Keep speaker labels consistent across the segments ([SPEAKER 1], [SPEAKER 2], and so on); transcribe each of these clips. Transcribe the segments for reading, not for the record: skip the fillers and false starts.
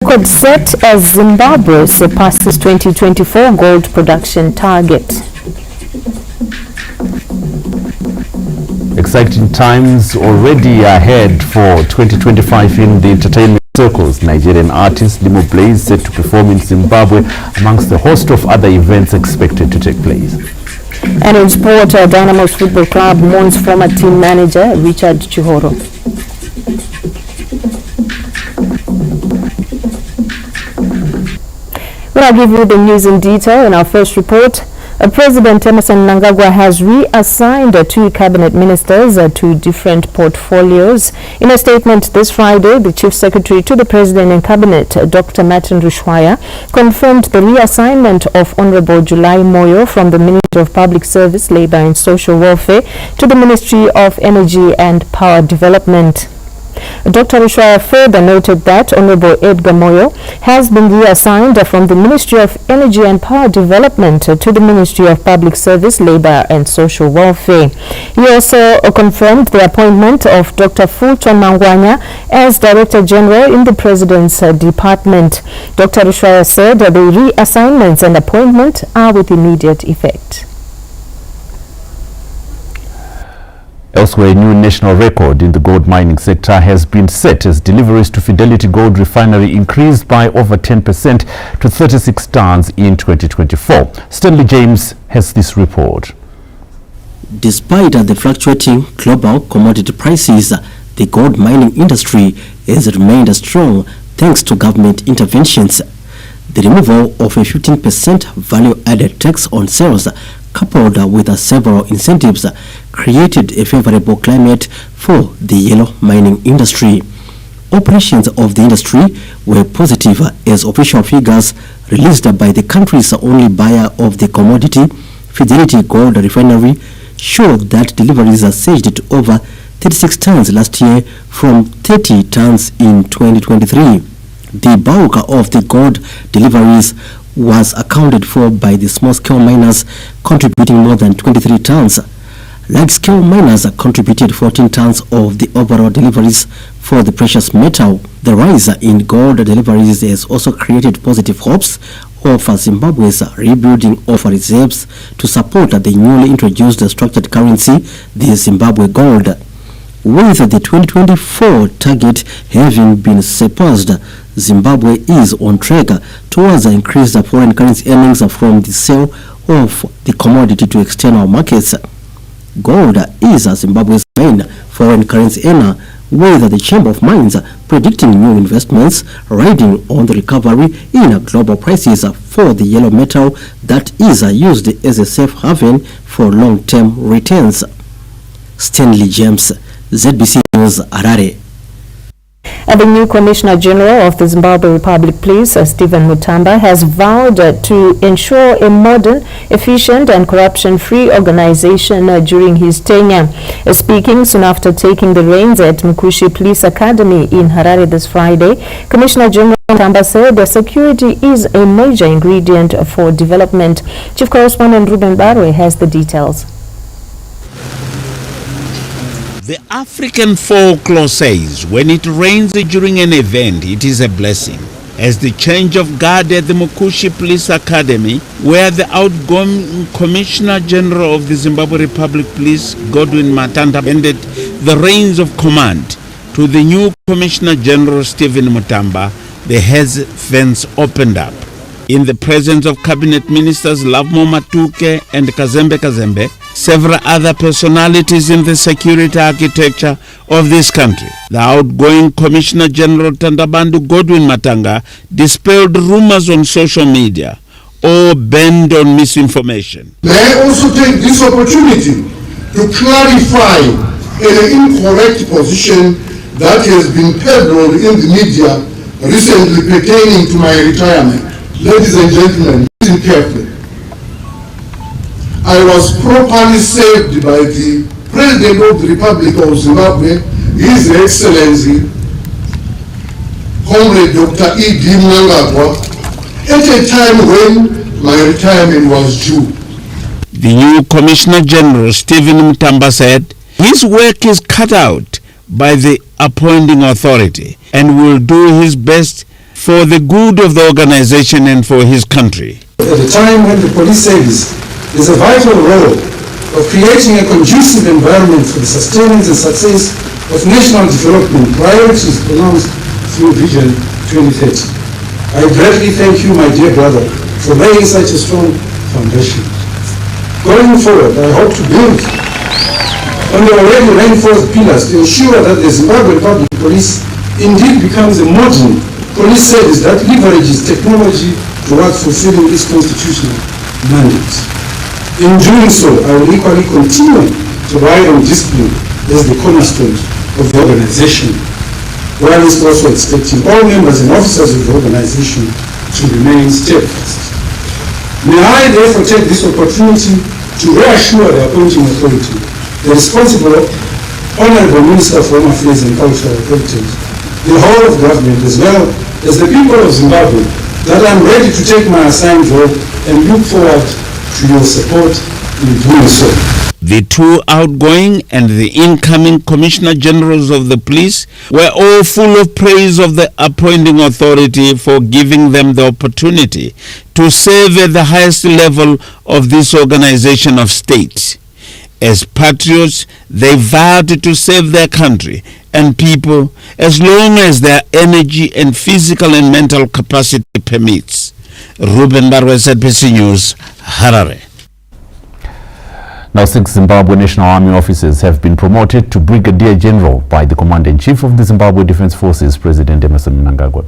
[SPEAKER 1] Record set as Zimbabwe surpasses 2024 gold production target.
[SPEAKER 2] Exciting times already ahead for 2025 in the entertainment circles. Nigerian artist Limo Blaze set to perform in Zimbabwe amongst the host of other events expected to take place.
[SPEAKER 1] And in sport, Dynamos Football Club mourns former team manager Richard Chihoro. I'll give you the news in detail in our first report. President Emerson Mnangagwa has reassigned two cabinet ministers to different portfolios. In a statement this Friday, the Chief Secretary to the President and Cabinet, Dr. Martin Rushwaya, confirmed the reassignment of Honorable July Moyo from the Ministry of Public Service, Labour and Social Welfare to the Ministry of Energy and Power Development. Dr. Rushwaya further noted that Honorable Edgar Moyo has been reassigned from the Ministry of Energy and Power Development to the Ministry of Public Service, Labour and Social Welfare. He also confirmed the appointment of Dr. Fulton Mangwanya as Director General in the President's Department. Dr. Rushwaya said the reassignments and appointment are with immediate effect.
[SPEAKER 2] Elsewhere, a new national record in the gold mining sector has been set as deliveries to Fidelity Gold Refinery increased by over 10% to 36 tons in 2024. Stanley James has this report.
[SPEAKER 3] Despite the fluctuating global commodity prices, the gold mining industry has remained strong thanks to government interventions. The removal of a 15% value-added tax on sales, coupled with several incentives, created a favorable climate for the yellow mining industry. Operations of the industry were positive as official figures released by the country's only buyer of the commodity, Fidelity Gold Refinery, showed that deliveries surged to over 36 tons last year from 30 tons in 2023. The bulk of the gold deliveries was accounted for by the small-scale miners, contributing more than 23 tons. Large-scale miners contributed 14 tons of the overall deliveries for the precious metal. The rise in gold deliveries has also created positive hopes of Zimbabwe's rebuilding of reserves to support the newly introduced structured currency, the Zimbabwe gold. With the 2024 target having been surpassed, Zimbabwe is on track towards increased foreign currency earnings from the sale of the commodity to external markets. Gold is Zimbabwe's main foreign currency earner, with the Chamber of Mines predicting new investments riding on the recovery in global prices for the yellow metal that is used as a safe haven for long-term returns. Stanley James, ZBC News, Harare.
[SPEAKER 1] And the new Commissioner General of the Zimbabwe Republic Police, Stephen Mutamba, has vowed to ensure a modern, efficient and corruption-free organization during his tenure. Speaking soon after taking the reins at Mkushi Police Academy in Harare this Friday, Commissioner General Mutamba said that security is a major ingredient for development. Chief Correspondent Ruben Barwe has the details.
[SPEAKER 4] The African folklore says when it rains during an event, it is a blessing. As the change of guard at the Mkushi Police Academy, where the outgoing Commissioner General of the Zimbabwe Republic Police, Godwin Matanda, handed the reins of command to the new Commissioner General, Stephen Mutamba, the Hez fence opened up. In the presence of Cabinet Ministers Lavmo Matuke and Kazembe Kazembe, several other personalities in the security architecture of this country, the outgoing Commissioner General Tandabandu Godwin Matanga dispelled rumors on social media or banned on misinformation.
[SPEAKER 5] May I also take this opportunity to clarify an incorrect position that has been peddled in the media recently pertaining to my retirement. Ladies and gentlemen, listen carefully. I was properly saved by the President of the Republic of Zimbabwe, His Excellency, Comrade Dr. E.D. Mnangagwa, at a time when my retirement was due.
[SPEAKER 4] The new Commissioner General, Stephen Mutamba, said his work is cut out by the appointing authority and will do his best for the good of the organization and for his country.
[SPEAKER 6] At a time when the police service is a vital role of creating a conducive environment for the sustenance and success of national development priorities pronounced through Vision 2030. I greatly thank you, my dear brother, for laying such a strong foundation. Going forward, I hope to build on the already reinforced pillars to ensure that the Zimbabwean Public Police indeed becomes a modern police service that leverages technology towards fulfilling its constitutional mandate. In doing so, I will equally continue to rely on discipline as the cornerstone of the organization, while it's also expecting all members and officers of the organization to remain steadfast. May I therefore take this opportunity to reassure the appointing authority, the responsible Honorable Minister for Home Affairs and Cultural Heritage, the whole of government, as well as the people of Zimbabwe, that I am ready to take my assigned role and look forward to your support in doing so.
[SPEAKER 4] The two outgoing and the incoming Commissioner Generals of the police were all full of praise of the appointing authority for giving them the opportunity to serve at the highest level of this organization of state. As patriots, they vowed to serve their country and people as long as their energy and physical and mental capacity permits. Ruben Barwe, ZPC News, Harare.
[SPEAKER 2] Now, 6 Zimbabwe National Army officers have been promoted to Brigadier General by the Commander-in-Chief of the Zimbabwe Defense Forces, President Emmerson Mnangagwa.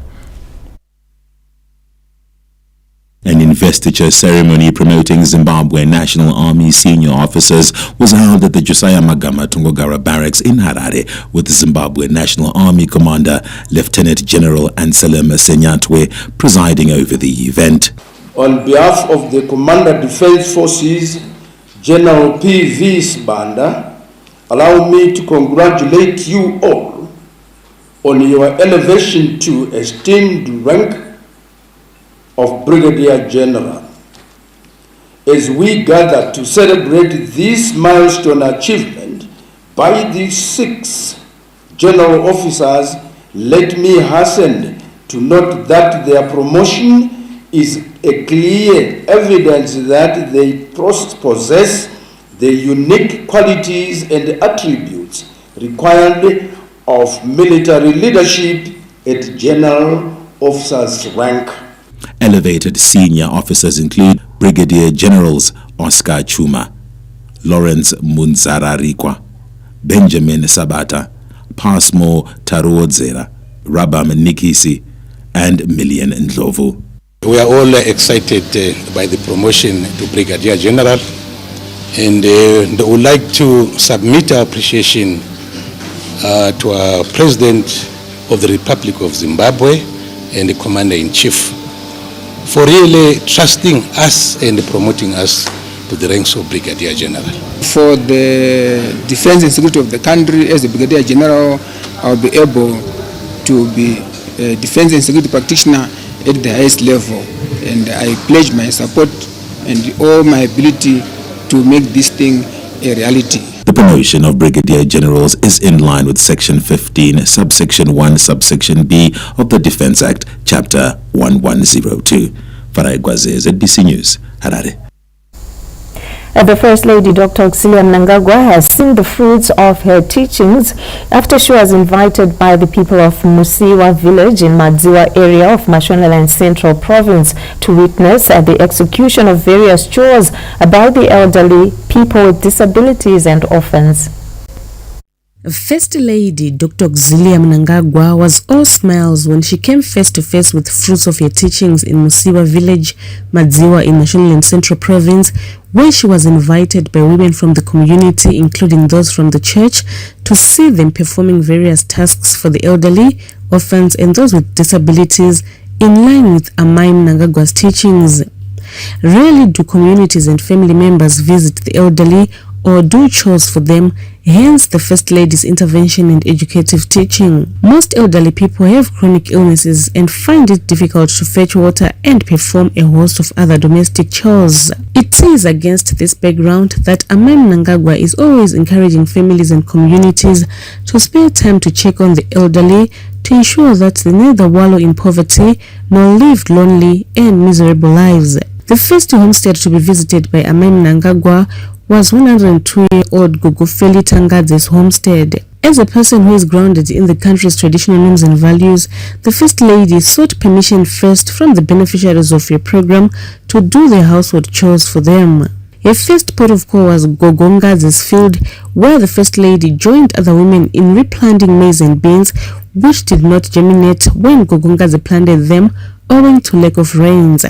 [SPEAKER 7] An investiture ceremony promoting Zimbabwe National Army senior officers was held at the Josiah Magama Tungogara Barracks in Harare, with Zimbabwe National Army Commander Lieutenant General Anselm Senyatwe presiding over the event.
[SPEAKER 8] On behalf of the Commander Defense Forces, General P.V. Sibanda, allow me to congratulate you all on your elevation to esteemed rank of Brigadier General. As we gather to celebrate this milestone achievement by these 6 general officers, let me hasten to note that their promotion is a clear evidence that they possess the unique qualities and attributes required of military leadership at general officer's rank.
[SPEAKER 7] Elevated senior officers include Brigadier Generals Oscar Chuma, Lawrence Munzararikwa, Benjamin Sabata, Pasmo Taruodzera, Rabam Nikisi, and Million Ndlovu.
[SPEAKER 9] We are all excited by the promotion to Brigadier General, and would like to submit our appreciation to our President of the Republic of Zimbabwe and the Commander-in-Chief for really trusting us and promoting us to the ranks of Brigadier General.
[SPEAKER 10] For the defense and security of the country, as a Brigadier General, I'll be able to be a defense and security practitioner at the highest level, and I pledge my support and all my ability to make this thing a reality.
[SPEAKER 7] The promotion of Brigadier Generals is in line with Section 15, Subsection 1, Subsection B of the Defense Act, Chapter 1102. Farai Gwaze, ZBC News, Harare.
[SPEAKER 1] The First Lady, Dr. Auxilia Mnangagwa, has seen the fruits of her teachings after she was invited by the people of Musiwa village in Madziwa area of Mashonaland Central Province to witness the execution of various chores by the elderly, people with disabilities and orphans.
[SPEAKER 11] First Lady Dr. Auxilia Mnangagwa was all smiles when she came face to face with fruits of her teachings in Musiwa village, Madziwa in Mashonaland Central Province, where she was invited by women from the community, including those from the church, to see them performing various tasks for the elderly, orphans, and those with disabilities in line with Amai Mnangagwa's teachings. Rarely do communities and family members visit the elderly or do chores for them, hence the First Lady's intervention and educative teaching. Most elderly people have chronic illnesses and find it difficult to fetch water and perform a host of other domestic chores. It is against this background that Amam Nangagwa is always encouraging families and communities to spare time to check on the elderly to ensure that they neither wallow in poverty nor live lonely and miserable lives. The first homestead to be visited by Amam Nangagwa was 102-year-old Gugufeli Tangadze's homestead. As a person who is grounded in the country's traditional norms and values, the First Lady sought permission first from the beneficiaries of your program to do their household chores for them. Her first port of call was Gogongadze's field, where the First Lady joined other women in replanting maize and beans, which did not germinate when Gogongadze planted them owing to lack of rains.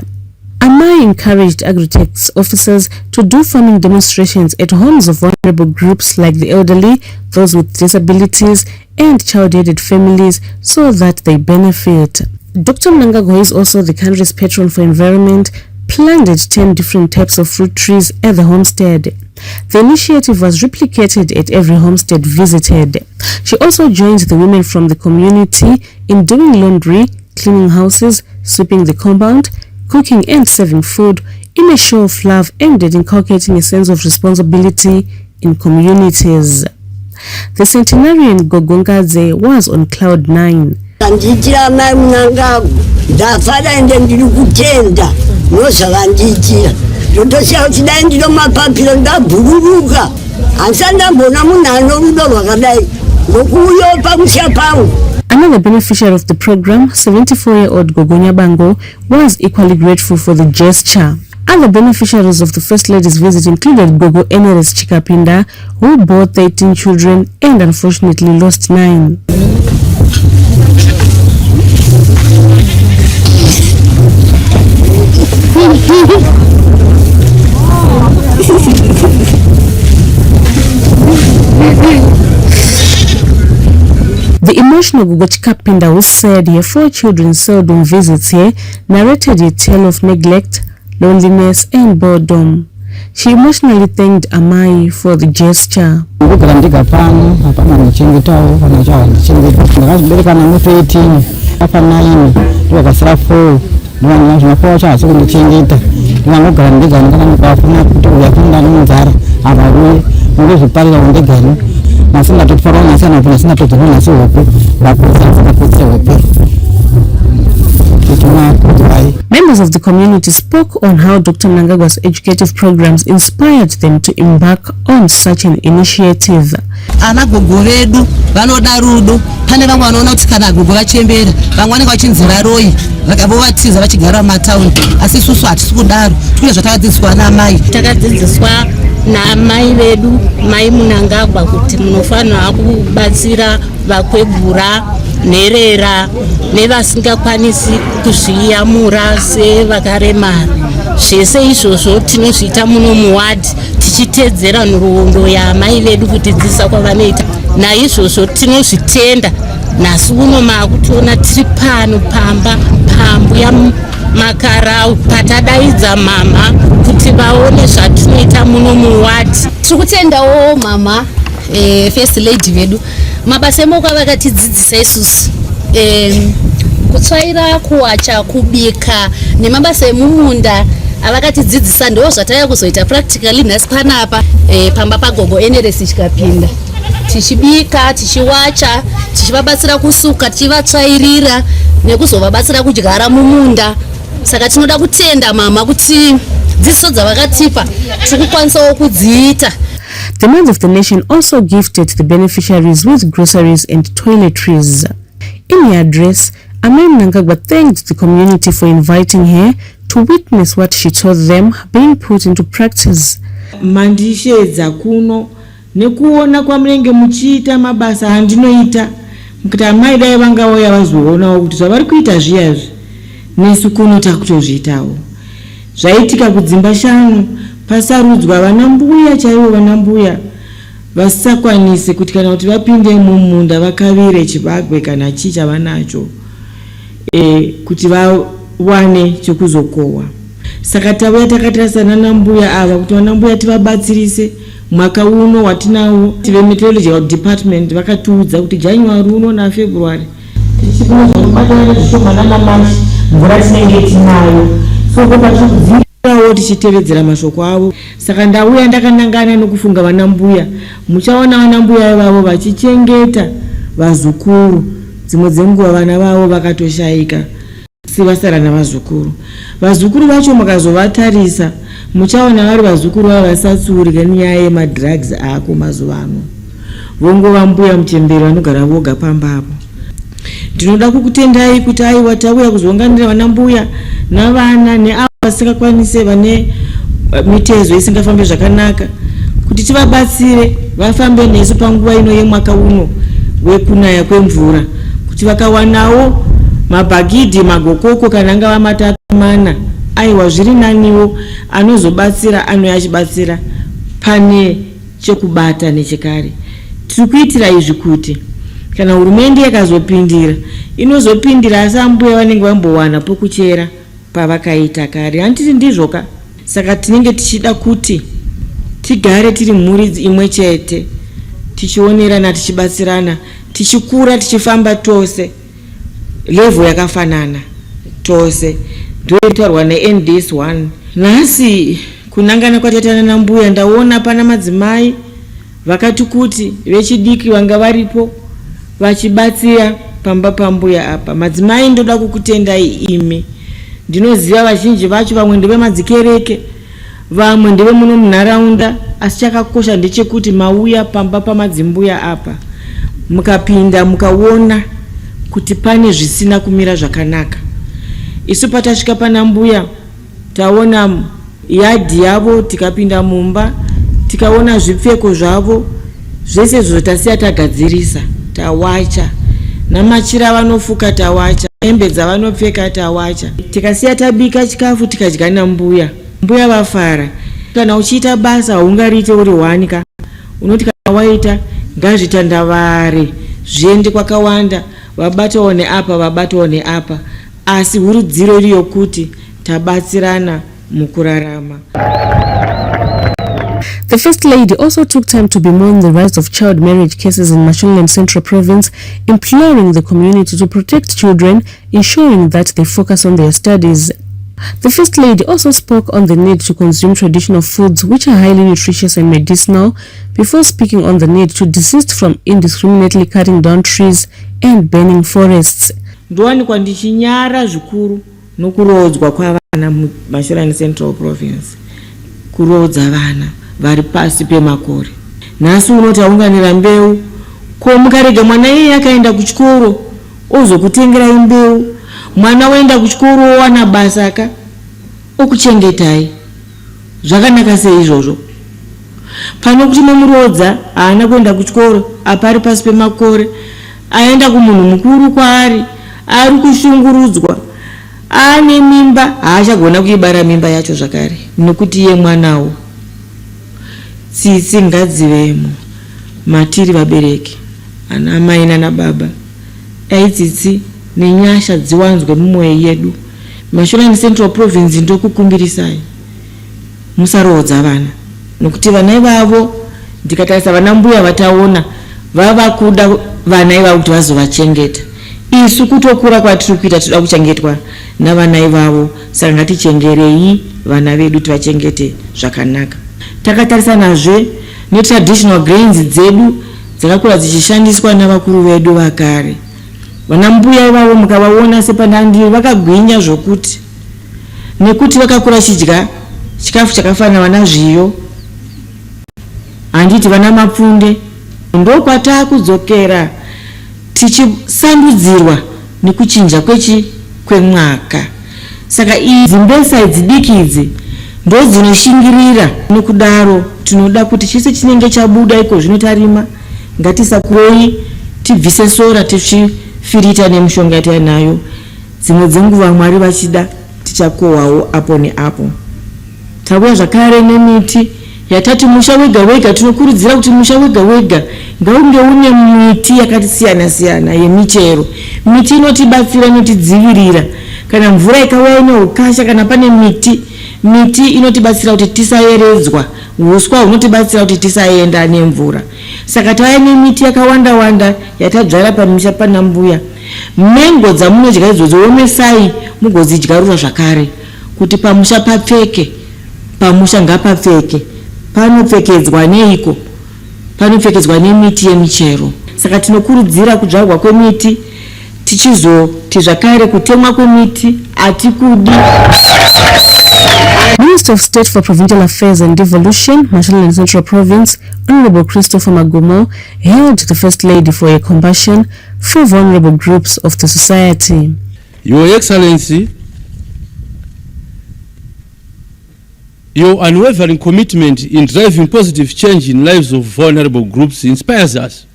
[SPEAKER 11] Amai encouraged agri-tax officers to do farming demonstrations at homes of vulnerable groups like the elderly, those with disabilities, and child-headed families so that they benefit. Dr. Mnangagwa is also the country's patron for environment, planted 10 different types of fruit trees at the homestead. The initiative was replicated at every homestead visited. She also joined the women from the community in doing laundry, cleaning houses, sweeping the compound, cooking and serving food in a show of love aimed at inculcating a sense of responsibility in communities. The centenarian Gogongadze was on cloud 9. Another beneficiary of the program, 74-year-old Gogonya Bango, was equally grateful for the gesture. Other beneficiaries of the First Lady's visit included Gogo Eneres Chikapinda, who bore 13 children and unfortunately lost 9. The emotional Gugochika Pinda, who said her 4 children seldom visits here, narrated a tale of neglect, loneliness and boredom. She emotionally thanked Amai for the gesture. Members of the community spoke on how Dr. Mnangagwa's educative programs inspired them to embark on such an initiative.
[SPEAKER 12] Na mai vedu mai Munangagwa kuti munofanira kubatsira vakwegura nerera nevasingakwanisi kuzviyamura sevakaremara. Zvese izvozvo tinozviita muno muwadi tichitedzera nhoroondo yamai vedu kuti dzisa kwavanoita. Naizvozvo tinozvitenda. Nhasi uno makutoona tiri pano pambu makarau patadaidza mama kuti vaone zvatinoita muno muwadi.
[SPEAKER 13] Tiri kutendawo mama First Lady vedu mabasa emaoko avakatidzidzisa isusu kutsvaira, kuwacha, kubika nemabasa emumunda avakatidzidzisa ndiwo zvataya kuzoita practically nhasi panapa pamba pagogo Eneres Chikapinda. Tichibika, tichiwacha, tichivabatsira kusuka, tichivatsvairira nekuzovabatsira kudyara mumunda. Saka tinoda kutenda mama kuti dziso dzavakatipa tikukwanisawo kudziita.
[SPEAKER 11] The men of the nation also gifted the beneficiaries with groceries and toiletries. In her address, Amam Nangagwa thanked the community for inviting her to witness what she taught them being put into practice.
[SPEAKER 14] Mandishedza kuno nekuona kwamunenge muchiita mabasa andinoita kuti amai dai vangauya vazoonawo kuti zvavari kuita zviyazvi nesu kuno takutozviitawo. Zvaitika kudzimba 5 pasarudzwa vana mbuya chaivo, vana mbuya vasisakwanise kuti kana kuti vapinde mumunda vakavire chibagwe kana chii chavanacho kuti vawane chekuzokohwa. Saka tauya takatarisa nana mbuya ava kuti vana mbuya tivabatsirise mwaka uno watinawo tive meteorological department vakatiudza kuti January uno na February tichikunozobatana zvishomana namashi mvura tinenge tinayo so kopachikudzirawo tichitevedzera mashoko avo. Saka ndauya ndakanangana nokufunga vana mbuya, muchaona vana mbuya ivavo vachichengeta vazukuru. Dzimwe dzenguva vana vavo vakatoshaika sivasara navazukuru. Vazukuru vacho mukazovatarisa muchaona vari vazukuru vavo vasatsurika nenyaya yemadrugs ako mazuva ano. Vongova mbuya muchemberi vanogara voga pambapo. Ndinoda kukutendai kuti aiwa tauya kuzounganira vana mbuya navana neavo vasingakwanise vane mitezo isingafambe zvakanaka kuti tivabatsire vafambe nesu panguva ino yemwaka uno wekunaya kwemvura, kuti vakawanawo mabhagidhi magokoko kana angava matatu mana aiwa zviri naniwo anozobatsira anouya achibatsira pane chekubata nechekare. Tiri kuitira izvi kuti kana hurumende yakazopindira inozopindira asi ambuya vanenge vambowana pokuchera pavakaita kare. Handiti ndizvoka? Saka tinenge tichida kuti tigare tiri mhuri imwe chete, tichionerana, tichibatsirana, tichikura, tichifamba tose level yakafanana tose. Ndoitarwa neNDS1. Nhasi kunangana kwataitana nambuya ndaona pana madzimai vakati kuti vechidiki vanga varipo vachibatsira pamba pambuya apa. Madzimai ndoda kukutendai imi. Ndinoziva vazhinji vacho vamwe ndeve madzikereke, vamwe ndeve muno munharaunda, asi chakakosha ndechekuti mauya pamba pamadzimbuya apa mukapinda mukaona kuti pane zvisina kumira zvakanaka. Isu patasvika pana mbuya taona yadhi yavo, tikapinda mumba tikaona zvipfeko zvavo zvese zvotasiya tagadzirisa tawacha, namachira vanofuka tawacha, hembe dzavanopfeka tawacha, tikasiya tabika chikafu tikadya nambuya. Mbuya vafara. Kana uchiita basa haungariite uri wanika, unoti kana waita ngazvitandavare zviende kwakawanda, vabatawo neapa vabatawo neapa, asi hurudziro iriyo kuti tabatsirana mukurarama.
[SPEAKER 11] The First Lady also took time to bemoan the rise of child marriage cases in Mashonaland Central Province, imploring the community to protect children, ensuring that they focus on their studies. The First Lady also spoke on the need to consume traditional foods which are highly nutritious and medicinal, before speaking on the need to desist from indiscriminately cutting down trees and burning forests.
[SPEAKER 14] Ndowanikwa ndichinyara zvikuru nokurodzwa kwavana muMashonaland Central Province, kurodza vana vari pasi pemakore. Nhasi unoti aunganira mbeu, ko mukarega mwana iye akaenda kuchikoro ozokutengerai mbeu, mwana waenda kuchikoro wana basaka okuchengetai. Zvakanaka sei izvozvo? Pano kuti murodza haana kuenda kuchikoro, apari pasi pemakore, aenda kumunhu mukuru kwaari, ari kushungurudzwa, ane mimba, haachagona kuibara mimba yacho zvakare nokuti iye mwanawo. Tsitsi ngadzivemo matiri vabereki, ana mai nana baba, tsitsi nenyasha dziwanzwe mumwoyo yedu. Mashonaland Central Province ndokukumbirisai musarodza vana, nokuti vana ivavo ndikatarisa vana mbuya vataona vava kuda vana ivavo kuti vazovachengeta. Isu kutokura kwatiri kuita toda kuchengetwa navana ivavo, saka ngatichengerei vana vedu tivachengete zvakanaka. Takatarisa nazve netraditional grains dzedu dzakakura dzichishandiswa navakuru vedu vakare. Vana mbuya ivavo mukavaona sepanandiri vakagwinya zvokuti, nekuti vakakura chidya chikafu chakafanana nazviyo, handiti vana mapfunde. Ndokwataa kudzokera tichisandudzirwa nekuchinja kwemwaka. Saka idzi mbesa dzidiki idzi ndo dzinoshingirira. Nokudaro tinoda kuti chese chinenge chabuda iko zvinotarima ngatisakurei, tibvise sora tichifirita nemushonga yatinayo. Dzimwe dzenguva Mwari vachida tichakohwawo apo neapo. Tauya zvakare nemiti yatati musha wega wega. Tinokurudzira kuti musha wega wega ngaunge une miti yakasiyana siyana yemichero. Miti inotibatsira, inotidzivirira kana mvura ikauya ine ukasha, kana pane miti inotibatsira kuti tisayeredzwa uswa hunotibatsira kuti tisaenda nemvura. Saka tava nemiti yakawanda wanda yatadzara pamusha pana mbuya. Mengo dzamunodya idzodzo omesai mugodzidyarura zvakare kuti pamusha papfeke, pamusha ngapapfeke. Panopfekedzwa neiko? Panopfekedzwa nemiti yemichero. Saka tinokurudzira kudzvarwa kwemiti, tichizoti zvakare kutemwa kwemiti atikudi.
[SPEAKER 11] Minister of State for Provincial Affairs and Devolution, Mashonaland Central Province, Honorable Christopher Magomo, hailed the First Lady for a compassion for vulnerable groups of the society.
[SPEAKER 15] Your Excellency, your unwavering commitment in driving positive change in lives of vulnerable groups inspires us.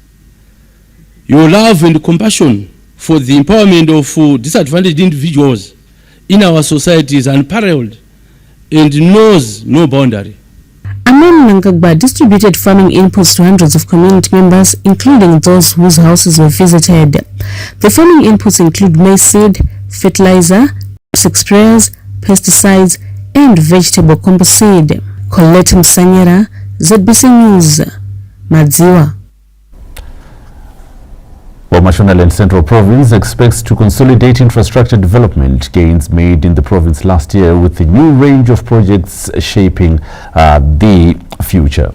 [SPEAKER 15] Your love and compassion for the empowerment of disadvantaged individuals in our society is unparalleled and knows no boundary.
[SPEAKER 11] Amam Mnangagwa distributed farming inputs to hundreds of community members, including those whose houses were visited. The farming inputs include maize seed, fertilizer, sprayers, pesticides, and vegetable compost seed. Colette Msanyera, ZBC News, Madziwa.
[SPEAKER 2] Well, Mashonaland Central Province expects to consolidate infrastructure development gains made in the province last year with a new range of projects shaping the future.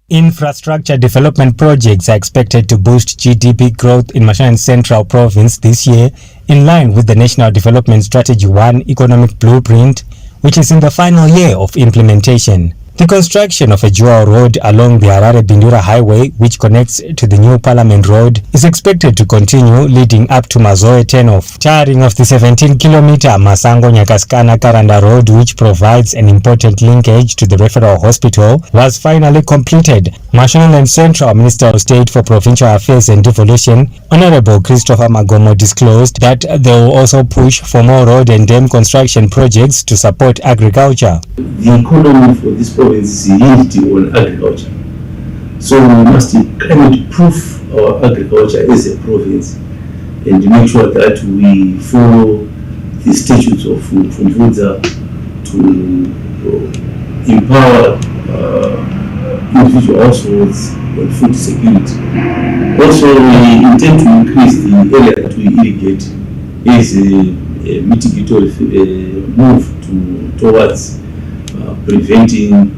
[SPEAKER 16] Infrastructure development projects are expected to boost GDP growth in Mashonaland Central Province this year, in line with the National Development Strategy 1 Economic Blueprint, which is in the final year of implementation. The construction of a dual road along the Harare-Bindura Highway, which connects to the new Parliament Road, is expected to continue leading up to Mazoe turnoff. Tarring of the 17-kilometer Masango-Nyakaskana-Karanda Road, which provides an important linkage to the referral hospital, was finally completed. Mashonaland Central Minister of State for Provincial Affairs and Devolution, Honorable Christopher Magomo, disclosed that they will also push for more road and dam construction projects to support agriculture.
[SPEAKER 17] The economy for this province is hinged on agriculture. So we must climate-proof our agriculture as a province and make sure that we follow the statutes of Funfudza to empower individual households on food security. Also, we intend to increase the area that we irrigate as a mitigatory move towards preventing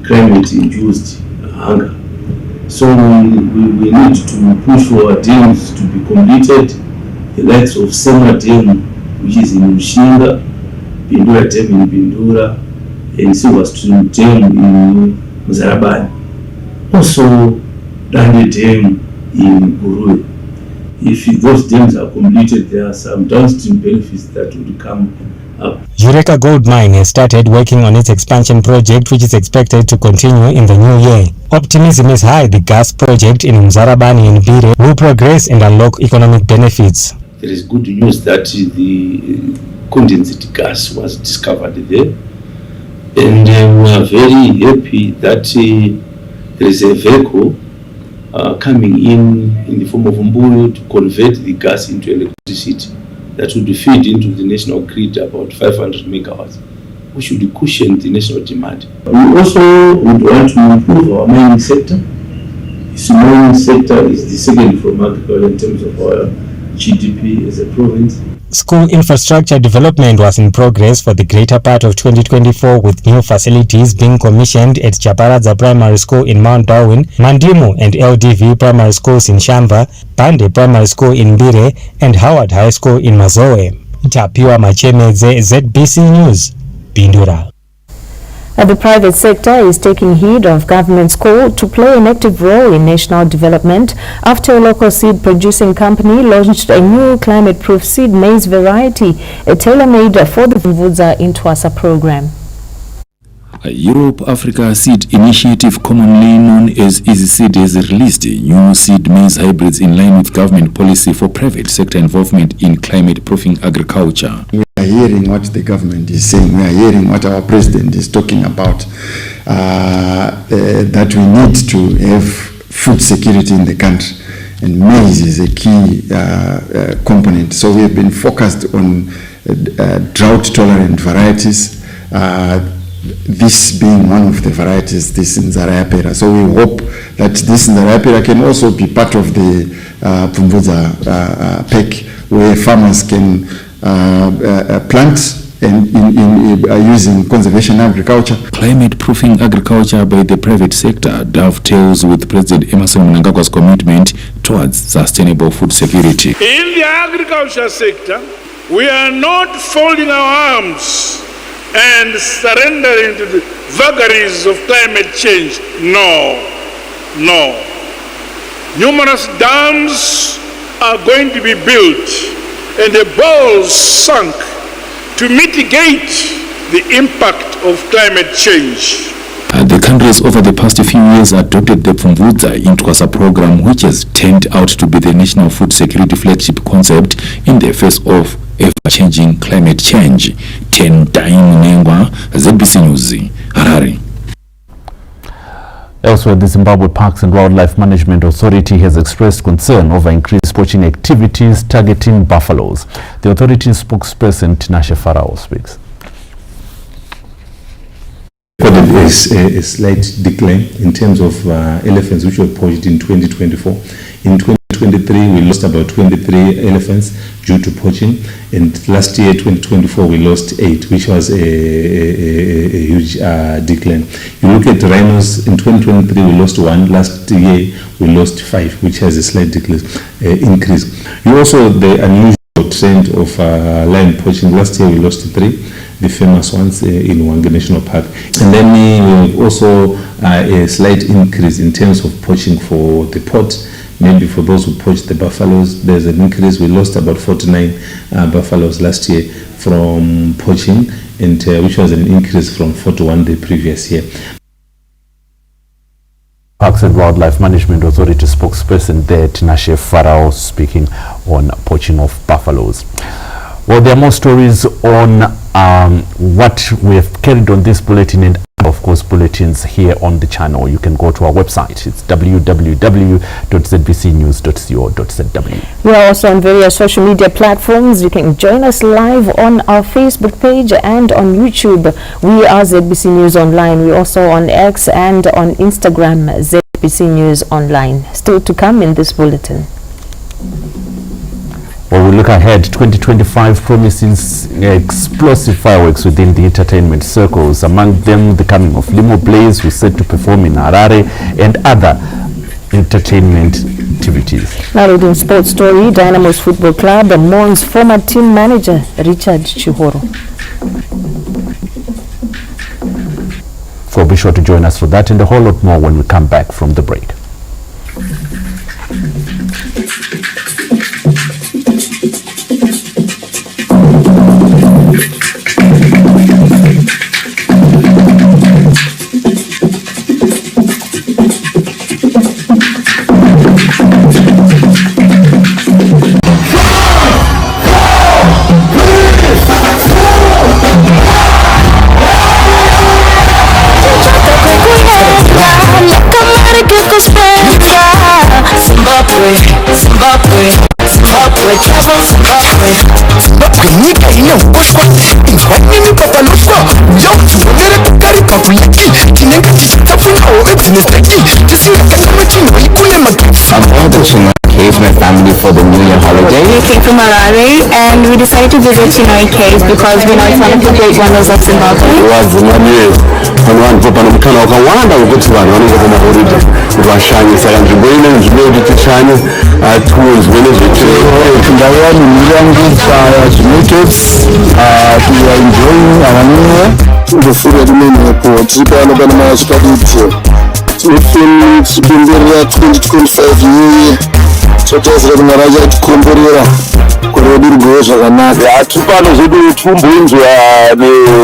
[SPEAKER 17] climate-induced hunger. So we need to push for our dams to be completed, the likes of Sema Dam, which is in Mshinga, Bindura Dam in Bindura, and Silver Stream Dam in Mzarabani. Also, Dande Dam in Gurue. If those dams are completed, there are some downstream benefits that will come up.
[SPEAKER 16] Eureka Gold Mine has started working on its expansion project, which is expected to continue in the new year. Optimism is high the gas project in Mzarabani and Bire will progress and unlock economic benefits.
[SPEAKER 17] There is good news that the condensate gas was discovered there, and we are very happy that there is a vehicle coming in the form of Mbulu to convert the gas into electricity that would feed into the national grid about 500 megawatts, which should cushion the national demand. We also would want to improve our mining sector. The mining sector is the second from agriculture in terms of our GDP as a province.
[SPEAKER 16] School infrastructure development was in progress for the greater part of 2024, with new facilities being commissioned at Chaparadza Primary School in Mount Darwin, Mandimu and LDV Primary Schools in Shamba, Pande Primary School in Bire, and Howard High School in Mazoe. Tapiwa Machemeze, ZBC News, Bindura.
[SPEAKER 1] The private sector is taking heed of government's call to play an active role in national development after a local seed producing company launched a new climate-proof seed maize variety, tailor-made for the Mvudza Intwasa program.
[SPEAKER 7] A Europe-Africa Seed Initiative, commonly known as Easy Seed, has released new seed maize hybrids in line with government policy for private sector involvement in climate-proofing agriculture.
[SPEAKER 18] We are hearing what the government is saying. We are hearing what our president is talking about, that we need to have food security in the country. And maize is a key component. So we have been focused on drought-tolerant varieties, this being one of the varieties, this Nzaraya pera. So we hope that this Nzaraya pera can also be part of the Pumvudza pack, where farmers can plant and using conservation agriculture.
[SPEAKER 7] Climate-proofing agriculture by the private sector dovetails with President Emmerson Mnangagwa's commitment towards sustainable food security.
[SPEAKER 19] In the agriculture sector, we are not folding our arms and surrendering to the vagaries of climate change. No. Numerous dams are going to be built and the balls sunk to mitigate the impact of climate change.
[SPEAKER 7] The countries over the past few years adopted the Pumvudza Intwasa program, which has turned out to be the national food security flagship concept in the face of ever-changing climate change. Tendaim Nengwa, ZBC News, Harare.
[SPEAKER 2] Elsewhere, the Zimbabwe Parks and Wildlife Management Authority has expressed concern over increased poaching activities targeting buffaloes. The authority's spokesperson, Tinashe Farao, speaks.
[SPEAKER 20] There is a slight decline in terms of elephants which were poached in 2024. In 2023, we lost about 23 elephants due to poaching, and last year, 2024, we lost 8, which was a huge decline. You look at rhinos, in 2023, we lost 1. Last year, we lost 5, which has a slight increase. You also, the unusual trend of lion poaching, last year we lost 3, the famous ones in Wanga National Park. And then we also a slight increase in terms of poaching for the pot. Maybe for those who poach the buffaloes, there's an increase. We lost about 49 buffaloes last year from poaching, and which was an increase from 41 the previous year.
[SPEAKER 2] Parks and Wildlife Management Authority spokesperson there, Tinashe Farao, speaking on poaching of buffaloes. Well, there are more stories on what we have carried on this bulletin and of course bulletins here on the channel. You can go to our website. It's www.zbcnews.co.zw.
[SPEAKER 1] We are also on various social media platforms. You can join us live on our Facebook page and on YouTube. We are ZBC News Online. We're also on X and on Instagram, ZBC News Online. Still to come in this bulletin.
[SPEAKER 2] Well, we look ahead. 2025 promises explosive fireworks within the entertainment circles. Among them, the coming of Limo Blaze, who's set to perform in Harare, and other entertainment activities. Now reading sports story, Dynamos Football Club mourns former team manager Richard Chihoro. So be sure to join us for that and a whole lot more when we come back from the break.
[SPEAKER 21] My family for the New Year holiday. We came from Harare and we decided to visit Chinoy Cave because we know it's one of the great wonders of Zimbabwe.
[SPEAKER 22] Totezera kunaraja tikomborera kurodirwa zvakanaka atipano zvedu tumbunzwa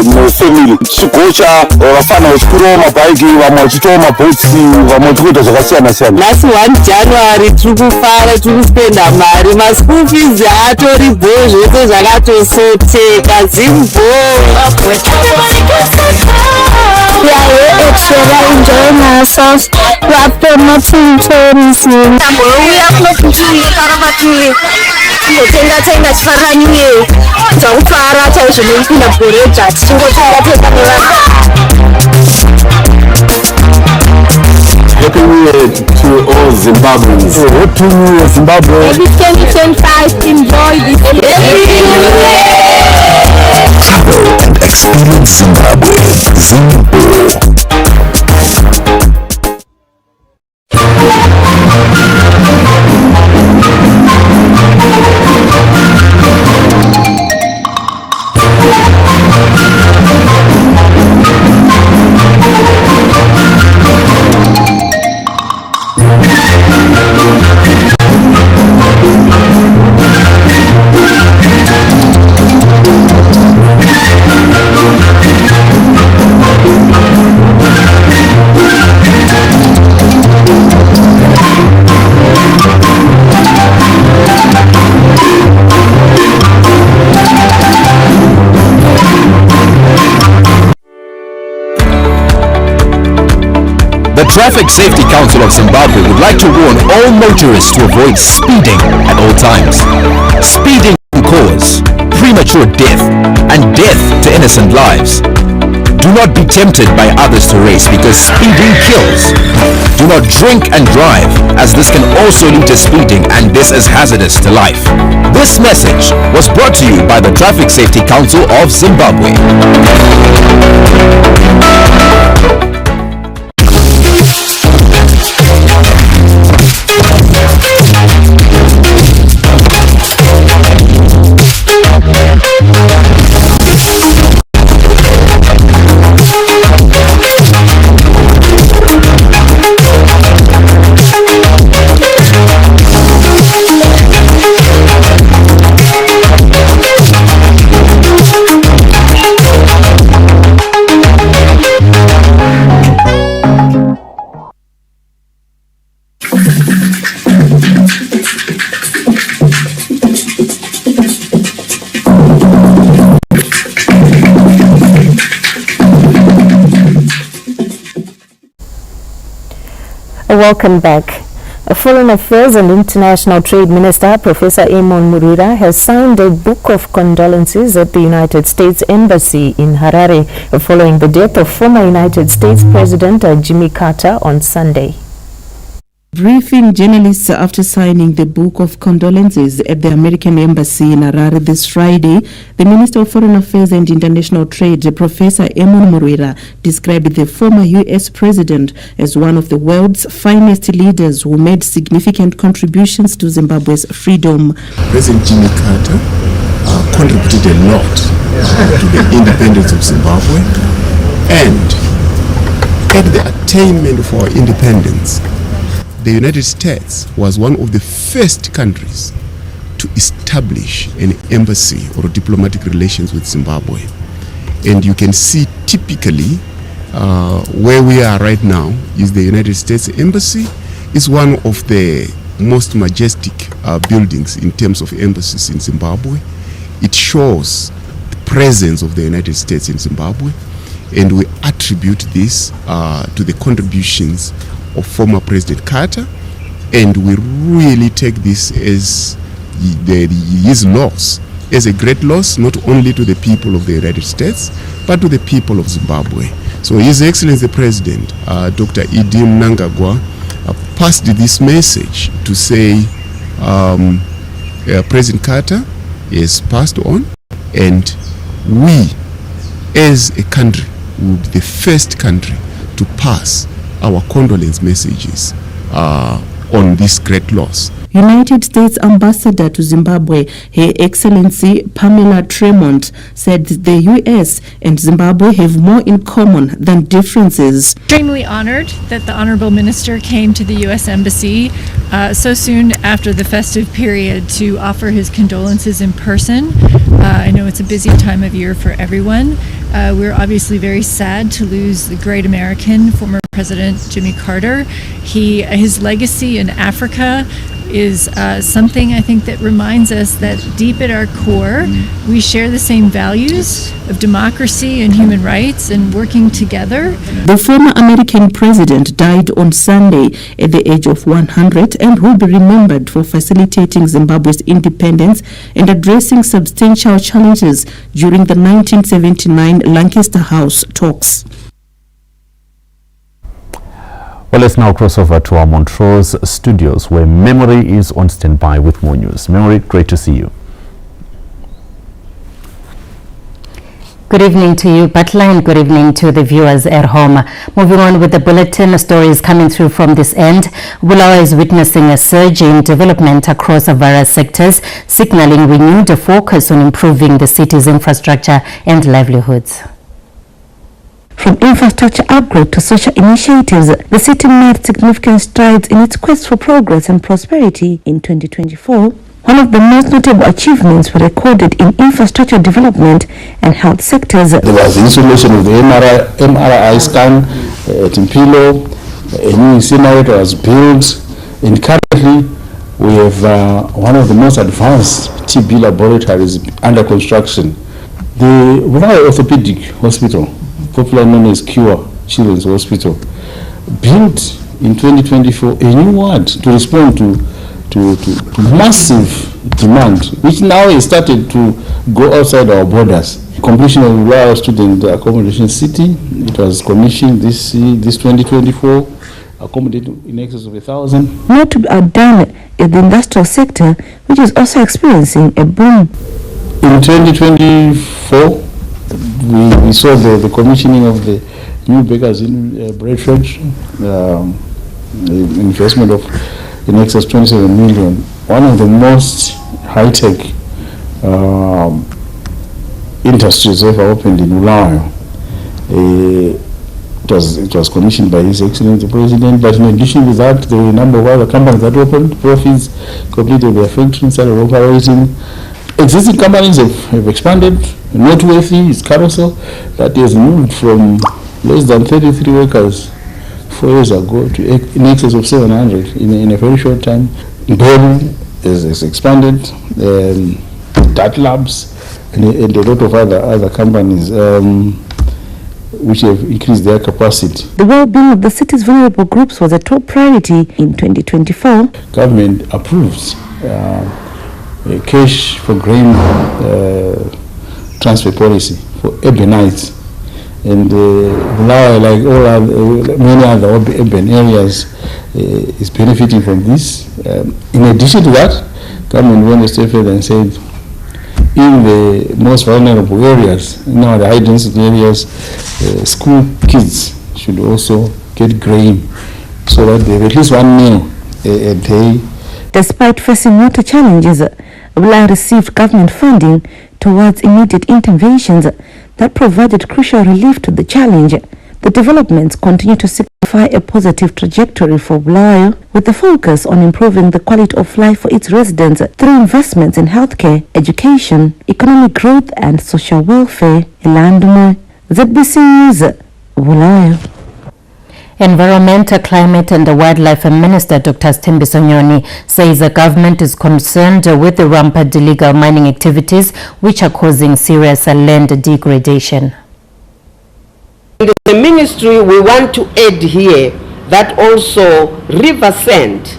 [SPEAKER 22] nefamily tichigocha vafana vachikurowa mabhaiki vamwe vachitowa mabhotsi vamwe vachikuita zvakasiyana siyana. Nhasi 1 January tiri kufara tiri kuspenda mari maschool fees atoripo zvese zvakatosoteka zimbo. We are here at Shera enjoying ourselves. We are promoting tourism. We are promoting tourism.
[SPEAKER 21] tingotenga chifananiye chakufara chaizvinopinda goreja tichingotenga
[SPEAKER 22] Happy New Year to all Zimbabweans. Happy New Year, Zimbabwe.
[SPEAKER 21] Maybe 2025, enjoy this year.
[SPEAKER 22] Travel and experience Zimbabwe.
[SPEAKER 3] The Traffic Safety Council of Zimbabwe would like to warn all motorists to avoid speeding at all times. Speeding can cause premature death and death to innocent lives. Do not be tempted by others to race because speeding kills. Do not drink and drive as this can also lead to speeding and this is hazardous to life. This message was brought to you by the Traffic Safety Council of Zimbabwe.
[SPEAKER 1] Welcome back. Foreign Affairs and International Trade Minister Professor Emon Murira has signed a book of condolences at the United States Embassy in Harare following the death of former United States President Jimmy Carter on Sunday.
[SPEAKER 5] Briefing journalists after signing the book of condolences at the American Embassy in Harare this Friday, the Minister of Foreign Affairs and International Trade, Professor Emon Murira, described the former U.S. President as one of the world's finest leaders who made significant contributions to Zimbabwe's freedom.
[SPEAKER 23] President Jimmy Carter contributed a lot to the independence of Zimbabwe, and at the attainment of our independence, the United States was one of the first countries to establish an embassy or diplomatic relations with Zimbabwe. And you can see typically where we are right now is the United States Embassy. Is one of the most majestic buildings in terms of embassies in Zimbabwe. It shows the presence of the United States in Zimbabwe, and we attribute this to the contributions of former President Carter, and we really take this as his loss as a great loss, not only to the people of the United States, but to the people of Zimbabwe. So His Excellency the President, Dr. Idim Mnangagwa, passed this message to say President Carter is passed on, and we as a country will be the first country to pass our condolence messages on this great loss.
[SPEAKER 5] United States Ambassador to Zimbabwe, Her Excellency Pamela Tremont, said the U.S. and Zimbabwe have more in common than differences.
[SPEAKER 24] Extremely honored that the Honorable Minister came to the U.S. Embassy so soon after the festive period to offer his condolences in person. I know it's a busy time of year for everyone. We're obviously very sad to lose the great American, former President Jimmy Carter. His legacy in Africa is something I think that reminds us that deep at our core, we share the same values of democracy and human rights and working together.
[SPEAKER 5] The former American president died on Sunday at the age of 100 and will be remembered for facilitating Zimbabwe's independence and addressing substantial challenges during the 1979 Lancaster House talks.
[SPEAKER 2] Well, let's now cross over to our Montrose studios where Memory is on standby with more news. Memory, great to see you.
[SPEAKER 4] Good evening to you, Butler, and good evening to the viewers at home. Moving on with the bulletin, stories coming through from this end. Bulawayo is witnessing a surge in development across various sectors, signaling renewed focus on improving the city's infrastructure and livelihoods.
[SPEAKER 6] From infrastructure upgrade to social initiatives, the city made significant strides in its quest for progress and prosperity in 2024. One of the most notable achievements were recorded in infrastructure development and health sectors.
[SPEAKER 22] There was the installation of the MRI scan at Impilo, a new incinerator was built, and currently we have one of the most advanced TB laboratories under construction. The Bulawayo Orthopedic Hospital, popularly known as Cure Children's Hospital, built in 2024 a new ward to respond to massive demand, which now has started to go outside our borders. Completion of Bulawayo Student Accommodation City, it was commissioned this 2024, accommodating in excess of 1,000.
[SPEAKER 6] Not to be outdone is the industrial sector, which is also experiencing a boom.
[SPEAKER 22] In 2024, we saw the commissioning of the new bakers in Bradford, investment of in excess of 27 million. One of the most high-tech industries ever opened in Bulawayo. It was commissioned by His Excellency the President, but in addition to that, there were a number of other companies that opened, Profits completed their factory, started operating. Existing companies have expanded. Noteworthy is Carousel, that has moved from less than 33 workers 4 years ago to in excess of 700 in a very short time. Bell has expanded, Dart Labs, and a lot of other companies which have increased their capacity.
[SPEAKER 6] The well-being of the city's vulnerable groups was a top priority in 2024.
[SPEAKER 22] Government approves cash for grain transfer policy for urbanites, and Bulawayo, like all other, many other urban areas, is benefiting from this. In addition to that, government went a step further and said, in the most vulnerable areas, the high density areas, school kids should also get grain, so that they have at least one meal a day.
[SPEAKER 6] Despite facing water challenges, Bulawayo received government funding towards immediate interventions that provided crucial relief to the challenge. The developments continue to signify a positive trajectory for Bulawayo, with a focus on improving the quality of life for its residents through investments in healthcare, education, economic growth and social welfare. Ilanduma, ZBC News, Bulawayo.
[SPEAKER 4] Environmental, Climate and Wildlife Minister Dr. Sthembiso Nyoni says the government is concerned with the rampant illegal mining activities which are causing serious land degradation.
[SPEAKER 8] In the ministry, we want to add here that also river sand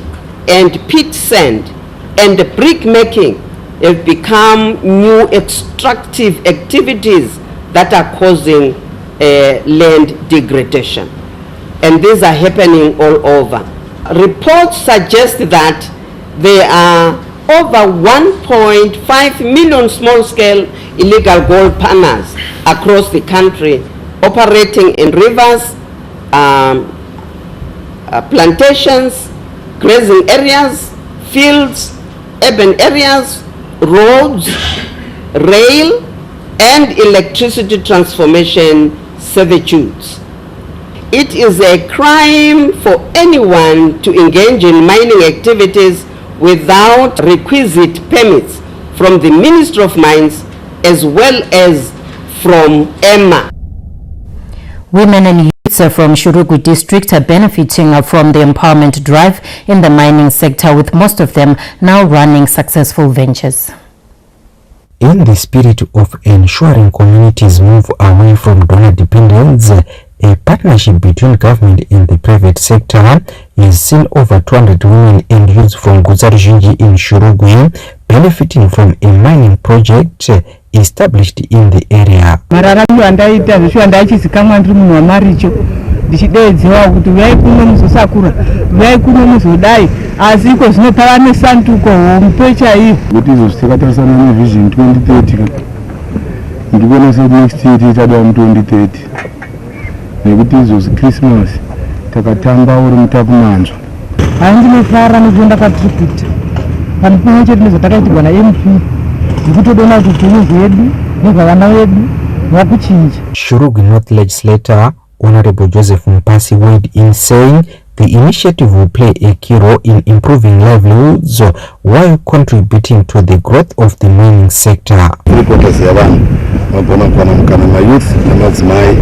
[SPEAKER 8] and pit sand and brick making have become new extractive activities that are causing land degradation. And these are happening all over. Reports suggest that there are over 1.5 million small-scale illegal gold panels across the country, operating in rivers, plantations, grazing areas, fields, urban areas, roads, rail, and electricity transformation servitudes. It is a crime for anyone to engage in mining activities without requisite permits from the Ministry of Mines as well as from EMA.
[SPEAKER 4] Women and youths youths from Shurugu district are benefiting from the empowerment drive in the mining sector, with most of them now running successful ventures.
[SPEAKER 9] In the spirit of ensuring communities move away from donor dependence, a partnership between government and the private sector has seen over 200 women and youths from Guzarujinji in Shurugu benefiting from a mining project established in the area.
[SPEAKER 10] Mararamiro andaita zvishwa ndachizikamwa ndiri munhu wamaricho ndichidedzewa kuti uyai kuno muzosakura uyai kuno muzodai asi iko zvinopava nesanduko hompe chaivo
[SPEAKER 12] kuti izvo tikatarisana nevision 2030 ndikuona sekuti next year tichada mu 2030 nekuti izvo Christmas takatamba uri mutakumanzwa.
[SPEAKER 10] Handinofara nekuenda patribute pano pamwe chete nezvatakaitwa naMP ndikutodona kuti upenyu hwedu nevana vedu vakuchinja.
[SPEAKER 9] Shurugu North Legislator Honorable Joseph Mpasi weighed in, saying the initiative will play a key role in improving livelihoods while contributing to the growth of the mining sector.
[SPEAKER 23] Youth namadzimai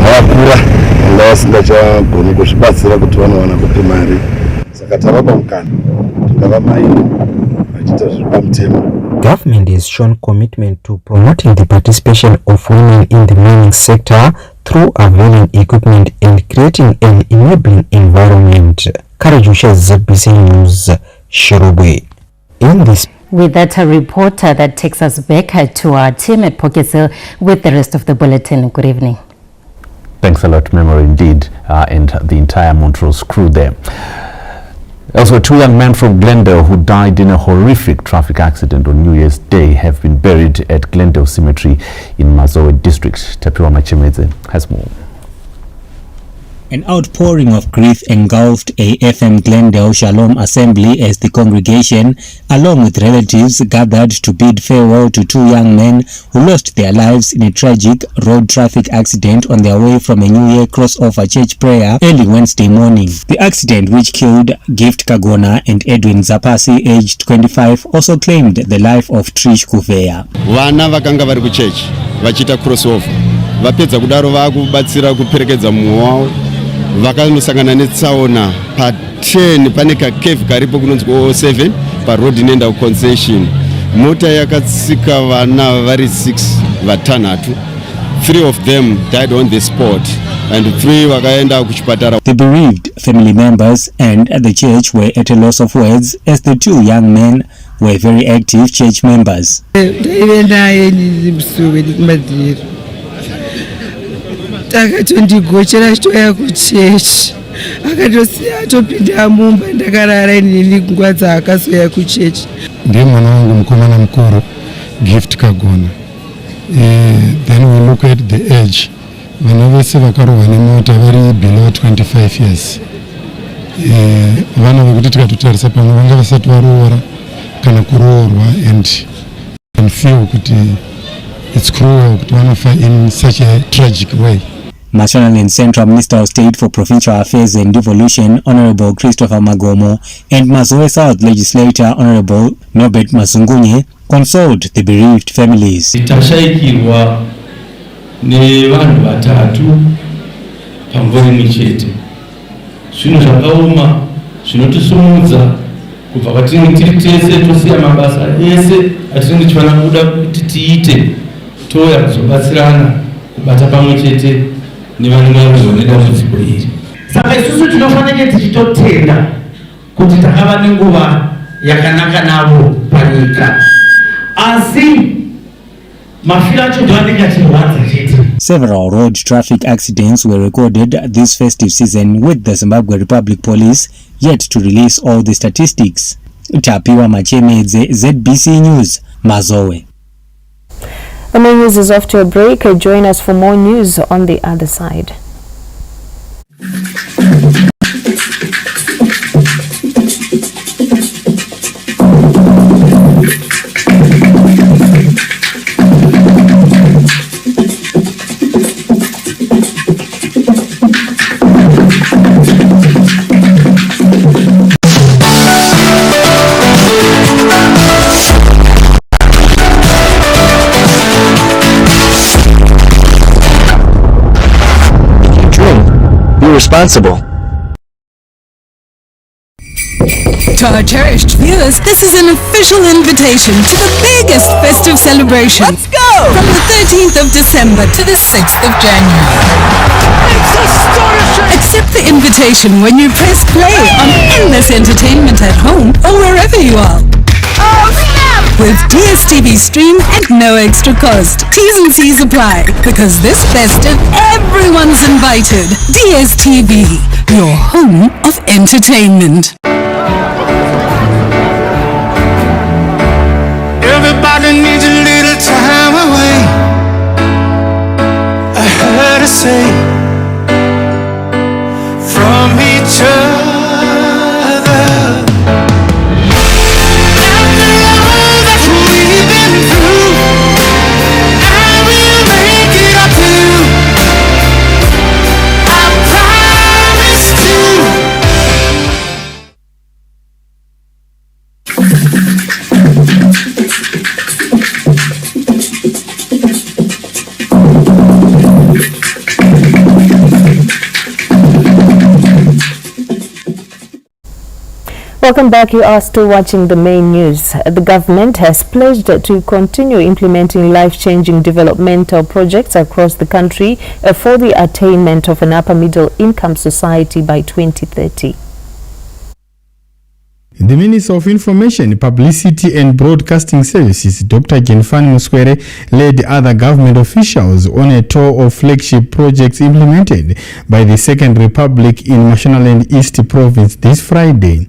[SPEAKER 23] avakura anga vasingachagoni kuzvibatsira kuti vanowana kupe mari saka tavapa mukana tikava maini vachiita zviri pamutemo.
[SPEAKER 9] Government has shown commitment to promoting the participation of women in the mining sector through availing equipment and creating an enabling environment. Karajusha, ZBC News, Shurugu. In this
[SPEAKER 4] With that, a reporter that takes us back to our team at Pokesel with the rest of the bulletin. Good evening.
[SPEAKER 2] Thanks a lot, Memory, indeed, and the entire Montrose crew there. Also, 2 young men from Glendale who died in a horrific traffic accident on New Year's Day have been buried at Glendale Cemetery in Mazoe district. Tapiwa Machemeze has more.
[SPEAKER 16] An outpouring of grief engulfed a FM Glendale Shalom assembly as the congregation, along with relatives, gathered to bid farewell to 2 young men who lost their lives in a tragic road traffic accident on their way from a New Year crossover church prayer early Wednesday morning. The accident, which killed Gift Kagona and Edwin Zapasi, aged 25, also claimed the life of Trish Kuvea.
[SPEAKER 13] Vana vakanga vari kuchurch vachita crossover vapedza kudaro vakubatsira kuperekedza mumwe wavo vakanosangana netsaona pa10 pane kakeve karipo kunonzi 07 parodi inoenda kuconcession. Mota yakatsika vana vari 6 vatanhatu. 3 of them died on the spot and 3 vakaenda kuchipatara.
[SPEAKER 16] The bereaved family members and the church were at a loss of words as the 2 young men were very active church members.
[SPEAKER 10] Akatondigochera chitoya kuchechi akatosiya atopinda mumba ndakarara inini nguva dzaakasoya kuchechi.
[SPEAKER 23] Ndiye mwana wangu mukomana mukuru Gift Kagona. Then we look at the age. Vana vese vakarohwa nemota vari below 25 years. Vana vekuti tikatotarisa pamwe vanga vasati varoora kana kuroorwa and feel kuti it's cruel kuti vanofa in such a tragic way.
[SPEAKER 16] Mashonaland Central Minister of State for Provincial Affairs and Devolution, Honorable Christopher Magomo, and Mazoe South Legislator, Honorable Norbert Masungunye, consoled the bereaved families.
[SPEAKER 17] Tashaikirwa ne vanhu vatatu pamvuri muchete. Zvino zvakaoma zvinotisumudza kubva kwatinenge tiri tese tosiya mabasa ese atinenge tichifana kuda kuti tiite touya kuzobatsirana kubata pamwe chete nevanenge vazooneka dambudziko iri. Saka isusu tinofanira tichitotenda kuti takava nenguva yakanaka navo panyika. Asi
[SPEAKER 16] several road traffic accidents were recorded this festive season, with the Zimbabwe Republic Police yet to release all the statistics. Tapiwa Machemeze, ZBC News, Mazoe.
[SPEAKER 1] The news is off to a break. Join us for more news on the other side.
[SPEAKER 11] responsible.
[SPEAKER 14] To our cherished viewers, this is an official invitation to the biggest festive celebration. Let's go! From the 13th of December to the 6th of January. It's astonishing! Accept the invitation when you press play on endless entertainment at home or wherever you are. Oh, snap! With DSTV Stream at no extra cost. T's and C's apply, because this festive, everyone's invited. DSTV, your home of entertainment.
[SPEAKER 15] Everybody needs a little time away. I heard her say from each other. After all that we've been through, I will make it up to you. I promise to.
[SPEAKER 1] Welcome back. You are still watching the main news. The government has pledged to continue implementing life-changing developmental projects across the country for the attainment of an upper middle income society by 2030.
[SPEAKER 18] The Minister of Information, Publicity and Broadcasting Services, Dr. Genfani Muswere, led other government officials on a tour of flagship projects implemented by the Second Republic in Mashonaland East Province this Friday.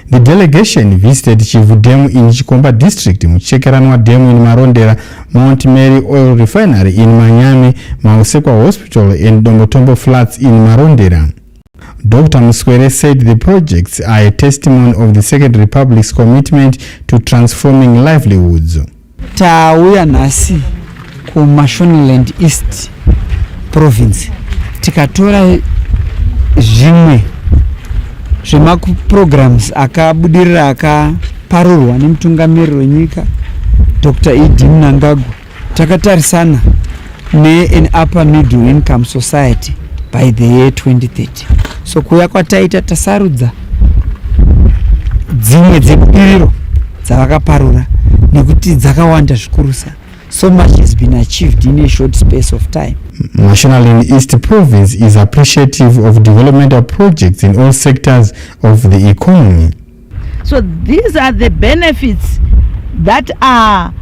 [SPEAKER 18] The delegation visited Chivu Dam in Chikomba District, Muchekeranwa Dam in Marondera, Mount Mary Oil Refinery in Manyame, Mausekwa Hospital and Dombotombo Flats in Marondera. Dr. Muswere said the projects are a testimony of the Second Republic's commitment to transforming livelihoods.
[SPEAKER 25] Tauya nasi ku Mashonaland East Province tikatora zvimwe zvemaku programs akabudirira akaparurwa nemutungamiriri wenyika Dr. Mnangagwa. Takatarisana an upper middle income society by the year 2030. So kuya kwataita tasarudza dzimwe dzebudiriro dzavakaparura nekuti dzakawanda zvikurusa. So much has been achieved in a short space of time.
[SPEAKER 18] Mashonaland East Province is appreciative of developmental projects in all sectors of the economy.
[SPEAKER 26] So these are the benefits that are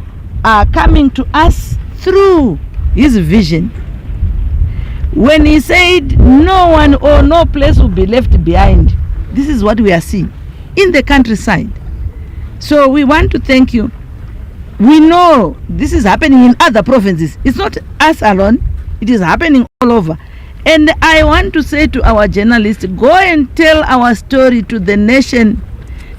[SPEAKER 26] coming to us through his vision. When he said no one or no place will be left behind, this is what we are seeing in the countryside. So we want to thank you. We know this is happening in other provinces. It's not us alone. It is happening all over. And I want to say to our journalists, go and tell our story to the nation,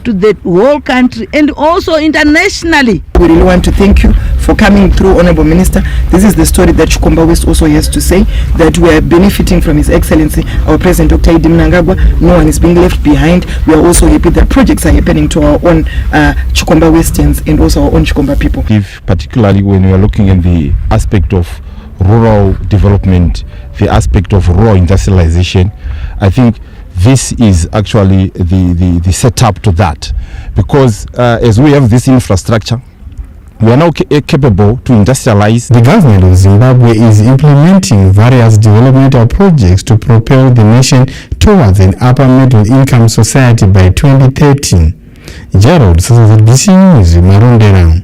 [SPEAKER 26] to the whole country, and also internationally.
[SPEAKER 27] We really want to thank you for coming through, Honorable Minister. This is the story that Chikomba West also has to say, that we are benefiting from His Excellency, our President Dr. Mnangagwa. No one is being left behind. We are also happy that projects are happening to our own Chikomba Westerns and also our own Chikomba people.
[SPEAKER 28] Particularly when we are looking at the aspect of rural development, the aspect of rural industrialization, I think this is actually the setup to that, because as we have this infrastructure, we are now capable to industrialize.
[SPEAKER 18] The government of Zimbabwe is implementing various developmental projects to propel the nation towards an upper middle income society by 2013. Gerald, DC News, Marondera.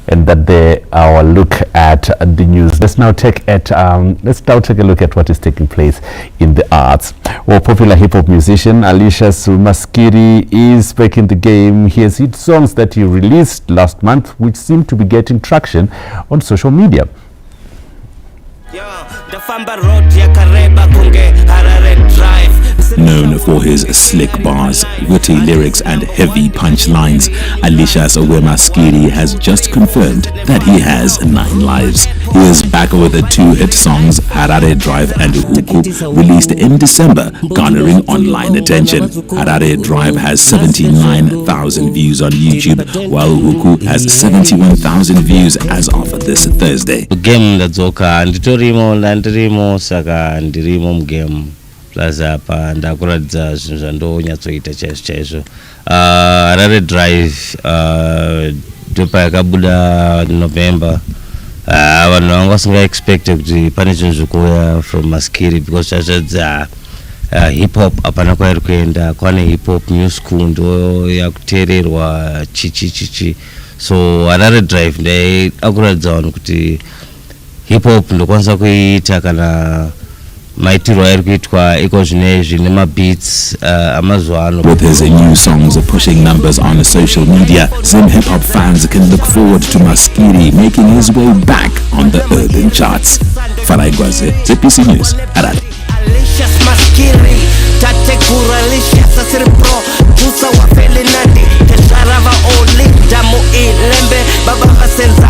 [SPEAKER 2] And that our look at the news. Let's now take a look at what is taking place in the arts. Well, popular hip hop musician Alicia Sumaskiri is back in the game. He has hit songs that he released last month, which seem to be getting traction on social media.
[SPEAKER 3] Known for his slick bars, witty lyrics and heavy punchlines, Alicia's Wemaskiri has just confirmed that he has 9 lives. He is back with the 2 hit songs Harare Drive and Huku, released in December, garnering online attention. Harare Drive has 79,000 views on YouTube, while Huku has 71,000 views as of this Thursday.
[SPEAKER 5] Game ndadzoka ndirimo saka ndirimo mugame plus apa ndakuradza zvinhu zvandonyatsoita chaizvo. Harare Drive ndopa yakabuda November. Vanhu vanga vasingaexpecte kuti pane zvinhu zvikuuya from Maskiri because zvazvadza hip hop apana kwairi kuenda, kwane hip hop new school ndo yakuteererwa chichi. So Harare Drive ndakuradza vanhu kuti hip hop ndokwanisa kuita kana maitiro airi kuitwa iko zvinezvi nemabeats amazuva ano.
[SPEAKER 3] With his new songs pushing numbers on social media, some hip hop fans can look forward to Maskiri making his way back on the urban charts. Farai Gwaze, ZPC News, Harare.
[SPEAKER 15] Alicia's Maskiri, tate kuralisha sasiri pro, tusa wafeli nadi, kesharava oli, damu ilembe, baba vasenza,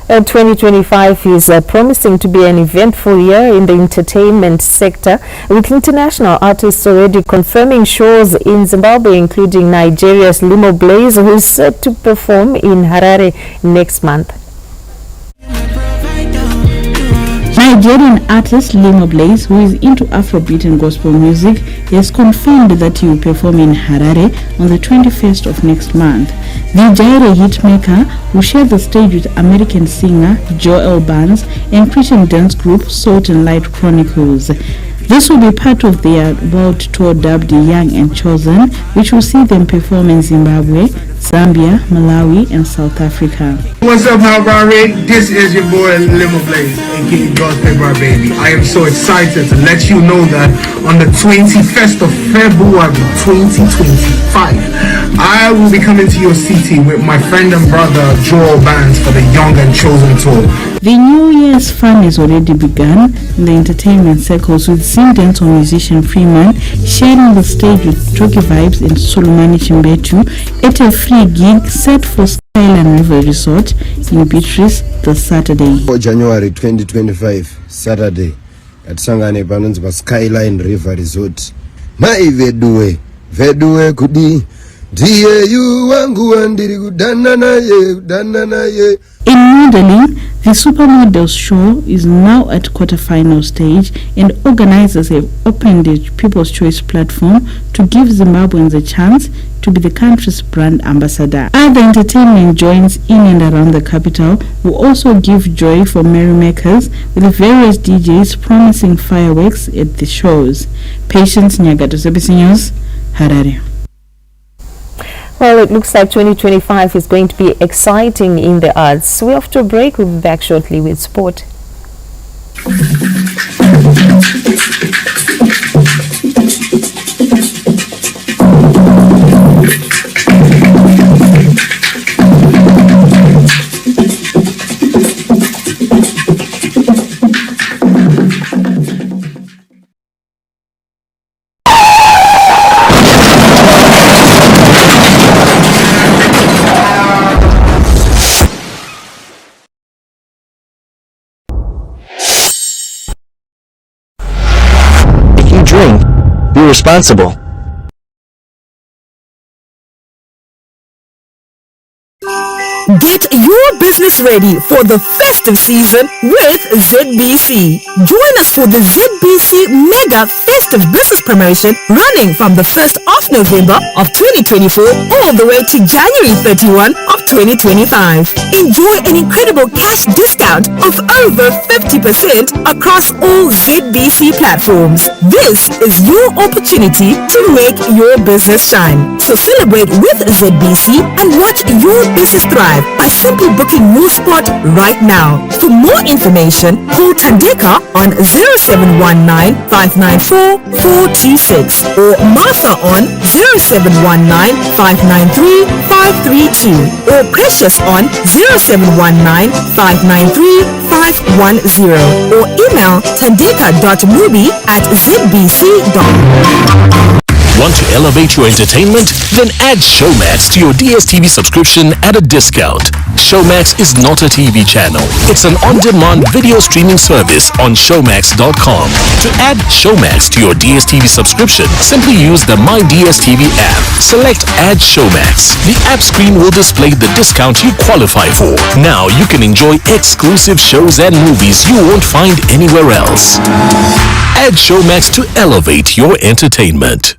[SPEAKER 1] 2025 is promising to be an eventful year in the entertainment sector, with international artists already confirming shows in Zimbabwe, including Nigeria's Limo Blaze, who is set to perform in Harare next month.
[SPEAKER 26] Nigerian artist Limo Blaze, who is into Afrobeat and gospel music, has confirmed that he will perform in Harare on the 21st of next month. The Jaire hitmaker will share the stage with American singer Joel Barnes and Christian dance group Salt and Light Chronicles. This will be part of their world tour dubbed Young and Chosen, which will see them perform in Zimbabwe, Zambia, Malawi, and South Africa.
[SPEAKER 7] What's up, Harare? This is your boy Limo Blaze, aka God's Paper Baby. I am so excited to let you know that on the 21st of February 2025, I will be coming to your city with my friend and brother Joel Barnes for the Young and Chosen tour.
[SPEAKER 26] The New Year's fun has already begun in the entertainment circles, with Dancehall musician Freeman sharing the stage with Toki Vibes and Solomani Chimbetu at a free gig set for Skyline River Resort in Beatrice this Saturday.
[SPEAKER 11] For January 2025, Saturday, at Sangane Banunzba Skyline River Resort. Mai vedue kudi.
[SPEAKER 26] In modeling, the Supermodels show is now at quarterfinal stage, and organizers have opened the People's Choice platform to give Zimbabweans a chance to be the country's brand ambassador. Other entertainment joints in and around the capital will also give joy for merrymakers, with various DJs promising fireworks at the shows. Patience Nyagato, ZBC News, Harare.
[SPEAKER 1] Well, it looks like 2025 is going to be exciting in the arts. We're off to a break. We'll be back shortly with sport.
[SPEAKER 19] Drink. Be responsible.
[SPEAKER 20] Get your business ready for the festive season with ZBC. Join us for the ZBC Mega Festive Business Promotion running from the 1st of November of 2024 all the way to January 31 of 2025. Enjoy an incredible cash discount of over 50% across all ZBC platforms. This is your opportunity to make your business shine. So celebrate with ZBC and watch your business thrive by simply booking your spot right now. For more information, call Tandeka on 0719-594-426 or Martha on 0719-593-532 or Call Precious on 0719-593-510 or email tandika.mubi@zbc.com.
[SPEAKER 4] Want to elevate your entertainment? Then add Showmax to your DSTV subscription at a discount. Showmax is not a TV channel. It's an on-demand video streaming service on showmax.com. To add Showmax to your DSTV subscription, simply use the My DSTV app. Select Add Showmax. The app screen will display the discount you qualify for. Now you can enjoy exclusive shows and movies you won't find anywhere else. Add Showmax to elevate your entertainment.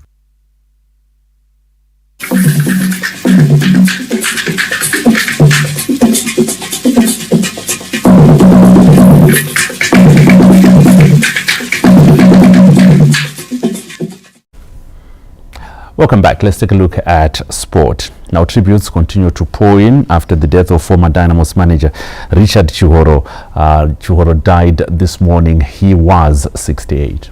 [SPEAKER 2] Welcome back. Let's take a look at sport. Now, tributes continue to pour in after the death of former Dynamos manager Richard Chihoro. Chihoro died this morning. He was 68.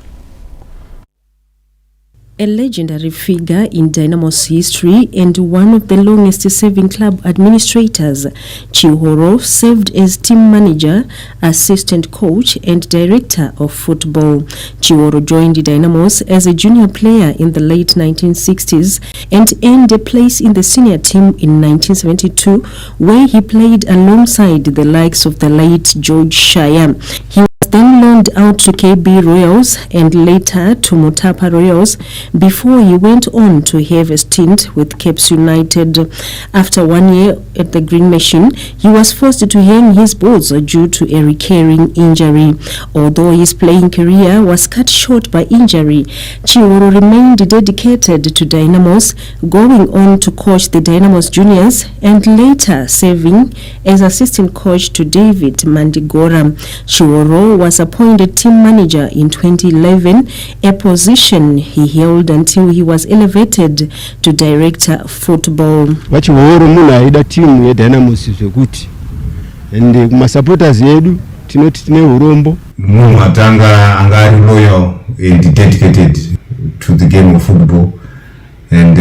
[SPEAKER 6] A legendary figure in Dynamos history and one of the longest-serving club administrators, Chihoro served as team manager, assistant coach and director of football. Chihoro joined Dynamos as a junior player in the late 1960s and earned a place in the senior team in 1972, where he played alongside the likes of the late George Shire. He then loaned out to KB Royals and later to Mutapa Royals before he went on to have a stint with Caps United. After 1 year at the Green Machine, he was forced to hang his boots due to a recurring injury. Although his playing career was cut short by injury, Chihoro remained dedicated to Dynamos, going on to coach the Dynamos Juniors and later serving as assistant coach to David Mandigora. Chihoro was appointed team manager in 2011, a position he held until he was elevated to director of football.
[SPEAKER 8] Chihoro muna aida timu ya Dynamos zvekuti ende kuma supporters yedu tinoti tine urombo.
[SPEAKER 9] Munhu atanga anga ari loyal and dedicated to the game of football and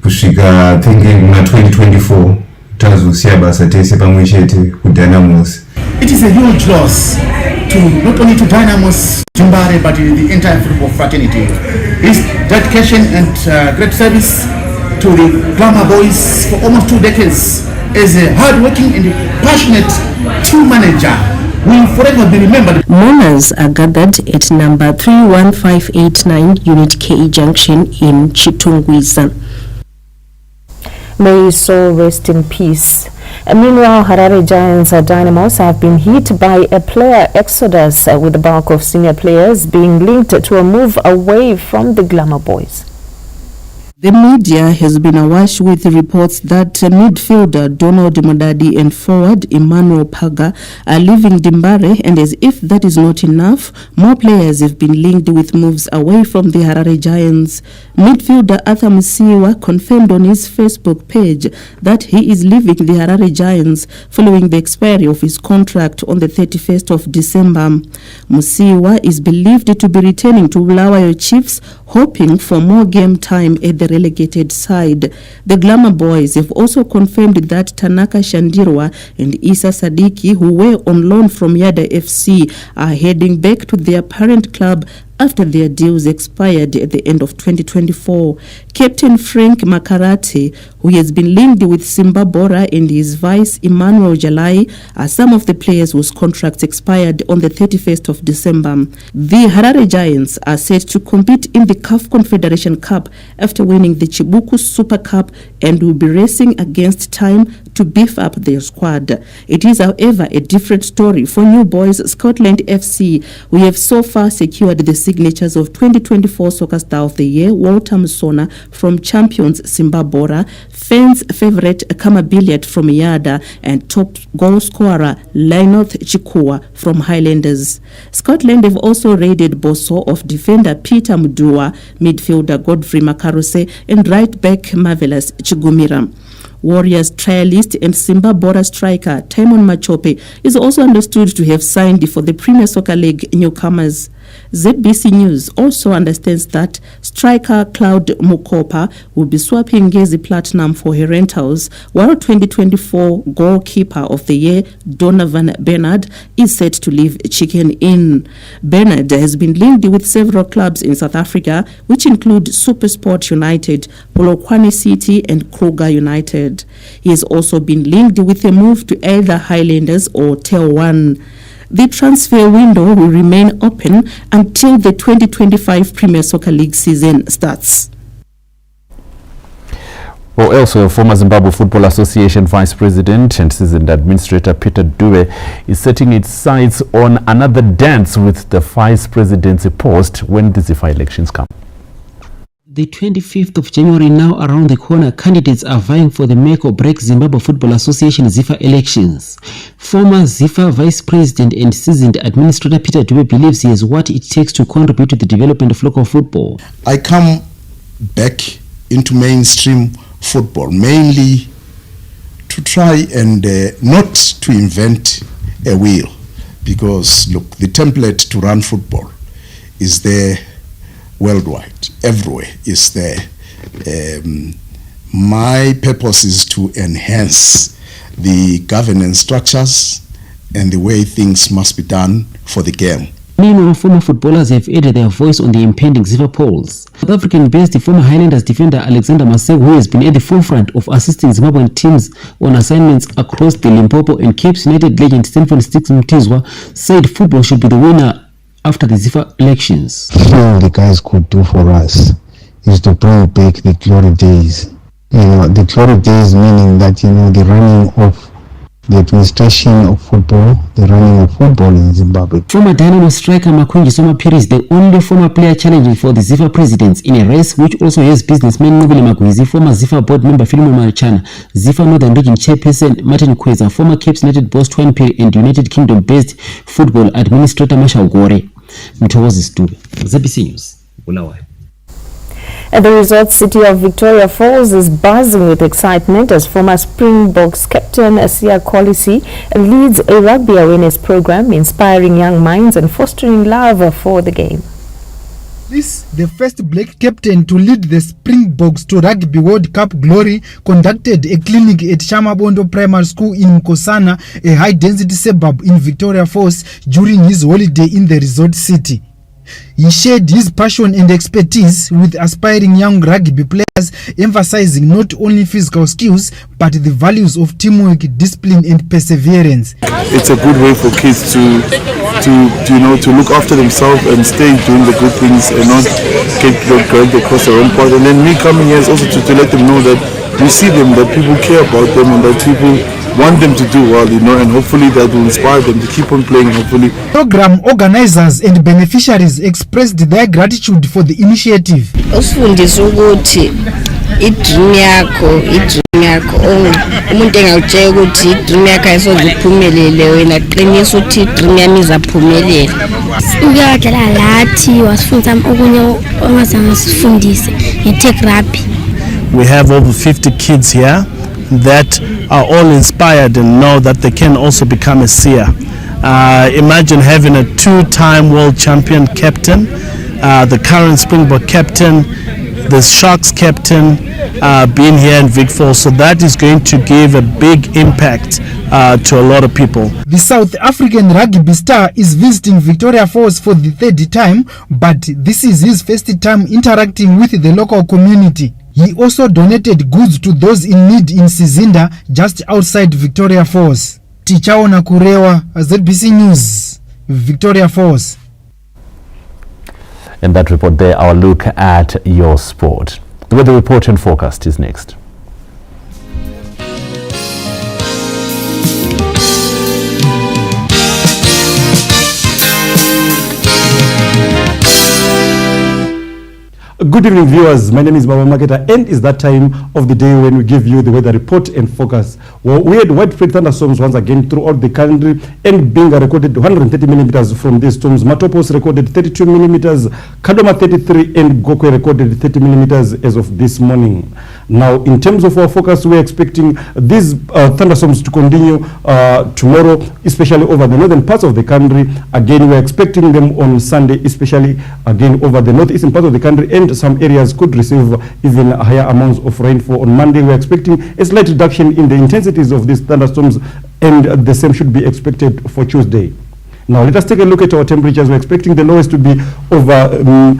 [SPEAKER 9] kusvika thinking na 2024 tazokusiya basa tese pamwe chete ku Dynamos.
[SPEAKER 12] It is a huge loss to not only to Dynamos Zimbabwe but the entire football fraternity. His dedication and great service to the Glamour Boys for almost 2 decades as a hard-working and passionate team manager will forever be remembered.
[SPEAKER 6] Mourners are gathered at number 31589 Unit K Junction in Chitungwiza.
[SPEAKER 1] May his soul rest in peace. Meanwhile, Harare Giants Dynamos have been hit by a player exodus, with the bulk of senior players being linked to a move away from the Glamour Boys.
[SPEAKER 6] The media has been awash with reports that midfielder Donald Modadi and forward Emmanuel Paga are leaving Dimbare, and as if that is not enough, more players have been linked with moves away from the Harare Giants. Midfielder Arthur Musiwa confirmed on his Facebook page that he is leaving the Harare Giants following the expiry of his contract on the 31st of December. Musiwa is believed to be returning to Bulawayo Chiefs, hoping for more game time at the relegated side. The Glamour Boys have also confirmed that Tanaka Shandirwa and Isa Sadiki, who were on loan from Yada FC, are heading back to their parent club after their deals expired at the end of 2024. Captain Frank Makarate, who has been linked with Simba Bora, and his vice Emmanuel Jalai are some of the players whose contracts expired on the 31st of December. The Harare Giants are set to compete in the CAF Confederation Cup after winning the Chibuku Super Cup and will be racing against time to beef up their squad. It is, however, a different story for New Boys Scotland FC. We have so far secured the signatures of 2024 Soccer Star of the Year Walter Musona from champions Simba Bora, fans' favourite Kama Billiard from Yada, and top goal scorer Linoth Chikua from Highlanders. Scotland have also raided Boso of defender Peter Mudua, midfielder Godfrey Makarose, and right back Marvelous Chigumira. Warriors trialist and Simba Bora striker Timon Machope is also understood to have signed for the Premier Soccer League newcomers. ZBC News also understands that striker Cloud Mukopa will be swapping Ngezi Platinum for her rentals, while 2024 goalkeeper of the year Donovan Bernard is set to leave Chicken Inn. Bernard has been linked with several clubs in South Africa, which include Supersport United, Polokwane City and Kruger United. He has also been linked with a move to either Highlanders or Tel 1. The transfer window will remain open until the 2025 Premier Soccer League season starts.
[SPEAKER 2] Well, also, former Zimbabwe Football Association Vice President and seasoned administrator Peter Dube is setting its sights on another dance with the Vice Presidency post when the ZIFA elections come.
[SPEAKER 10] The 25th of January now around the corner, candidates are vying for the make or break Zimbabwe Football Association ZIFA elections. Former ZIFA Vice President and seasoned administrator Peter Dube believes he has what it takes to contribute to the development of local football.
[SPEAKER 13] I come back into mainstream football mainly to try and not to invent a wheel, because look, the template to run football is there worldwide, everywhere is there. My purpose is to enhance the governance structures and the way things must be done for the game.
[SPEAKER 10] Meanwhile, former footballers have added their voice on the impending ZIFA polls. South African-based former Highlanders defender Alexander Masego, who has been at the forefront of assisting Zimbabwean teams on assignments across the Limpopo, and Cape United legend Stephen Sticks Mtizwa, said football should be the winner after the ZIFA elections.
[SPEAKER 16] All the guys could do for us is to bring back the glory days. The glory days meaning that, the running of the administration of football, the running of football in Zimbabwe.
[SPEAKER 10] Former Dynamos striker Makunji Somapiri is the only former player challenging for the ZIFA presidents in a race which also has businessman Nobile Magwizi, former ZIFA board member Philemon Marchana, ZIFA Northern Region chairperson Martin Kweza, former Cape United boss Twan Perry, and United Kingdom-based football administrator Marshall Gore. Mthokozi Stube, ZBC News, Bulawayo.
[SPEAKER 1] At the resort city of Victoria Falls is buzzing with excitement as former Springboks captain Asiya Kolisi leads a rugby awareness program inspiring young minds and fostering love for the game.
[SPEAKER 17] This, the first black captain to lead the Springboks to Rugby World Cup glory, conducted a clinic at Shamabondo Primary School in Nkosana, a high-density suburb in Victoria Falls, during his holiday in the resort city. He shared his passion and expertise with aspiring young rugby players, emphasizing not only physical skills but the values of teamwork, discipline and perseverance.
[SPEAKER 21] It's a good way for kids to look after themselves and stay doing the good things and not get dragged across the wrong path. And then me coming here is also to let them know that we see them, that people care about them and that people want them to do well, and hopefully that will inspire them to keep on playing, hopefully.
[SPEAKER 17] Program organizers and beneficiaries expressed their gratitude for the initiative.
[SPEAKER 22] Usifundisa ukuthi idream yakho umuntu engawutshela ukuthi idream yakho ayizophumelele, wena qinisa ukuthi idream yami izaphumelela.
[SPEAKER 23] Uyadlala lathi wasifundisa okunye ongazange sifundise nge-tech rugby.
[SPEAKER 24] We have over 50 kids here that are all inspired and know that they can also become a seer. Imagine having a two-time world champion captain, the current Springbok captain, the Sharks captain being here in Vic Falls. So that is going to give a big impact to a lot of people.
[SPEAKER 17] The South African rugby star is visiting Victoria Falls for the third time, but this is his first time interacting with the local community. He also donated goods to those in need in Sizinda, just outside Victoria Falls. Tichaona Kurewa, ZBC News, Victoria Falls.
[SPEAKER 2] And that report there, our look at your sport. The weather report and forecast is next.
[SPEAKER 29] Good evening, viewers. My name is Baba Maketa, and it's that time of the day when we give you the weather report and forecast
[SPEAKER 3] Well, we had widespread thunderstorms once again throughout the country, and Binga recorded 130 millimeters from these storms. Matopos recorded 32 millimeters, Kadoma 33, and Gokwe recorded 30 millimeters as of this morning. Now, in terms of our focus, we're expecting these thunderstorms to continue tomorrow, especially over the northern parts of the country. Again, we're expecting them on Sunday, especially again over the northeastern part of the country, and some areas could receive even higher amounts of rainfall. On Monday, we're expecting a slight reduction in the intensities of these thunderstorms, and the same should be expected for Tuesday. Now, let us take a look at our temperatures. We're expecting the lowest to be over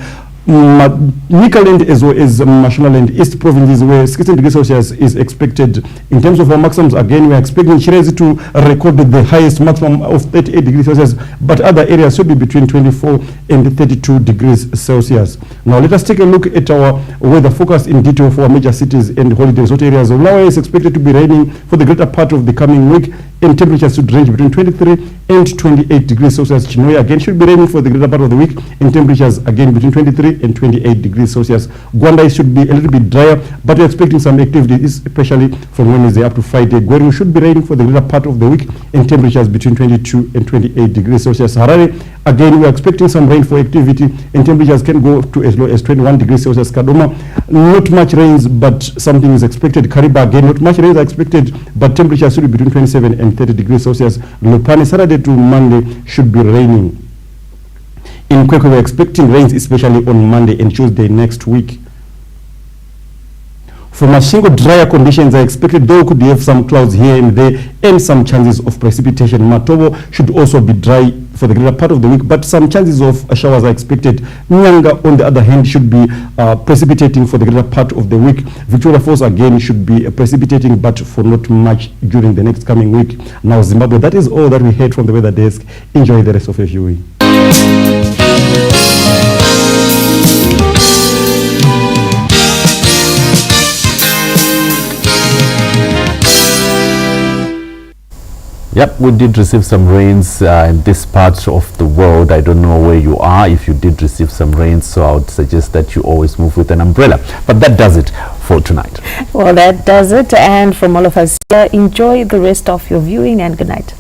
[SPEAKER 3] Nikaland as well as Mashonaland East provinces, where 16 degrees Celsius is expected. In terms of our maximums, again, we are expecting Shirezi to record the highest maximum of 38 degrees Celsius, but other areas should be between 24 and 32 degrees Celsius. Now, let us take a look at our weather forecast in detail for our major cities and holiday resort areas. Bulawayo is expected to be raining for the greater part of the coming week, and temperatures should range between 23 and 28 degrees Celsius. Chinhoyi again should be raining for the greater part of the week, and temperatures again between 23 and 28 degrees Celsius. Gwanda should be a little bit drier, but we're expecting some activity, especially from Wednesday up to Friday. Gweru should be raining for the greater part of the week, and temperatures between 22 and 28 degrees Celsius. Harare, again, we're expecting some rainfall activity, and temperatures can go to as low as 21 degrees Celsius. Kadoma, not much rains, but something is expected. Kariba, again, not much rains are expected, but temperatures should be between 27 and 30 degrees Celsius. Lupani, Saturday to Monday should be raining. In Kwekwe, we're expecting rains, especially on Monday and Tuesday next week. For Mashingo, drier conditions are expected, though could have some clouds here and there and some chances of precipitation. Matobo should also be dry for the greater part of the week, but some chances of showers are expected. Nyanga, on the other hand, should be precipitating for the greater part of the week. Victoria Falls again should be precipitating, but for not much during the next coming week. Now, Zimbabwe, that is all that we heard from the weather desk. Enjoy the rest of your viewing.
[SPEAKER 2] Yep, we did receive some rains in this part of the world. I don't know where you are if you did receive some rains, so I would suggest that you always move with an umbrella. But that does it for tonight.
[SPEAKER 1] Well, that does it. And from all of us here, enjoy the rest of your viewing and good night.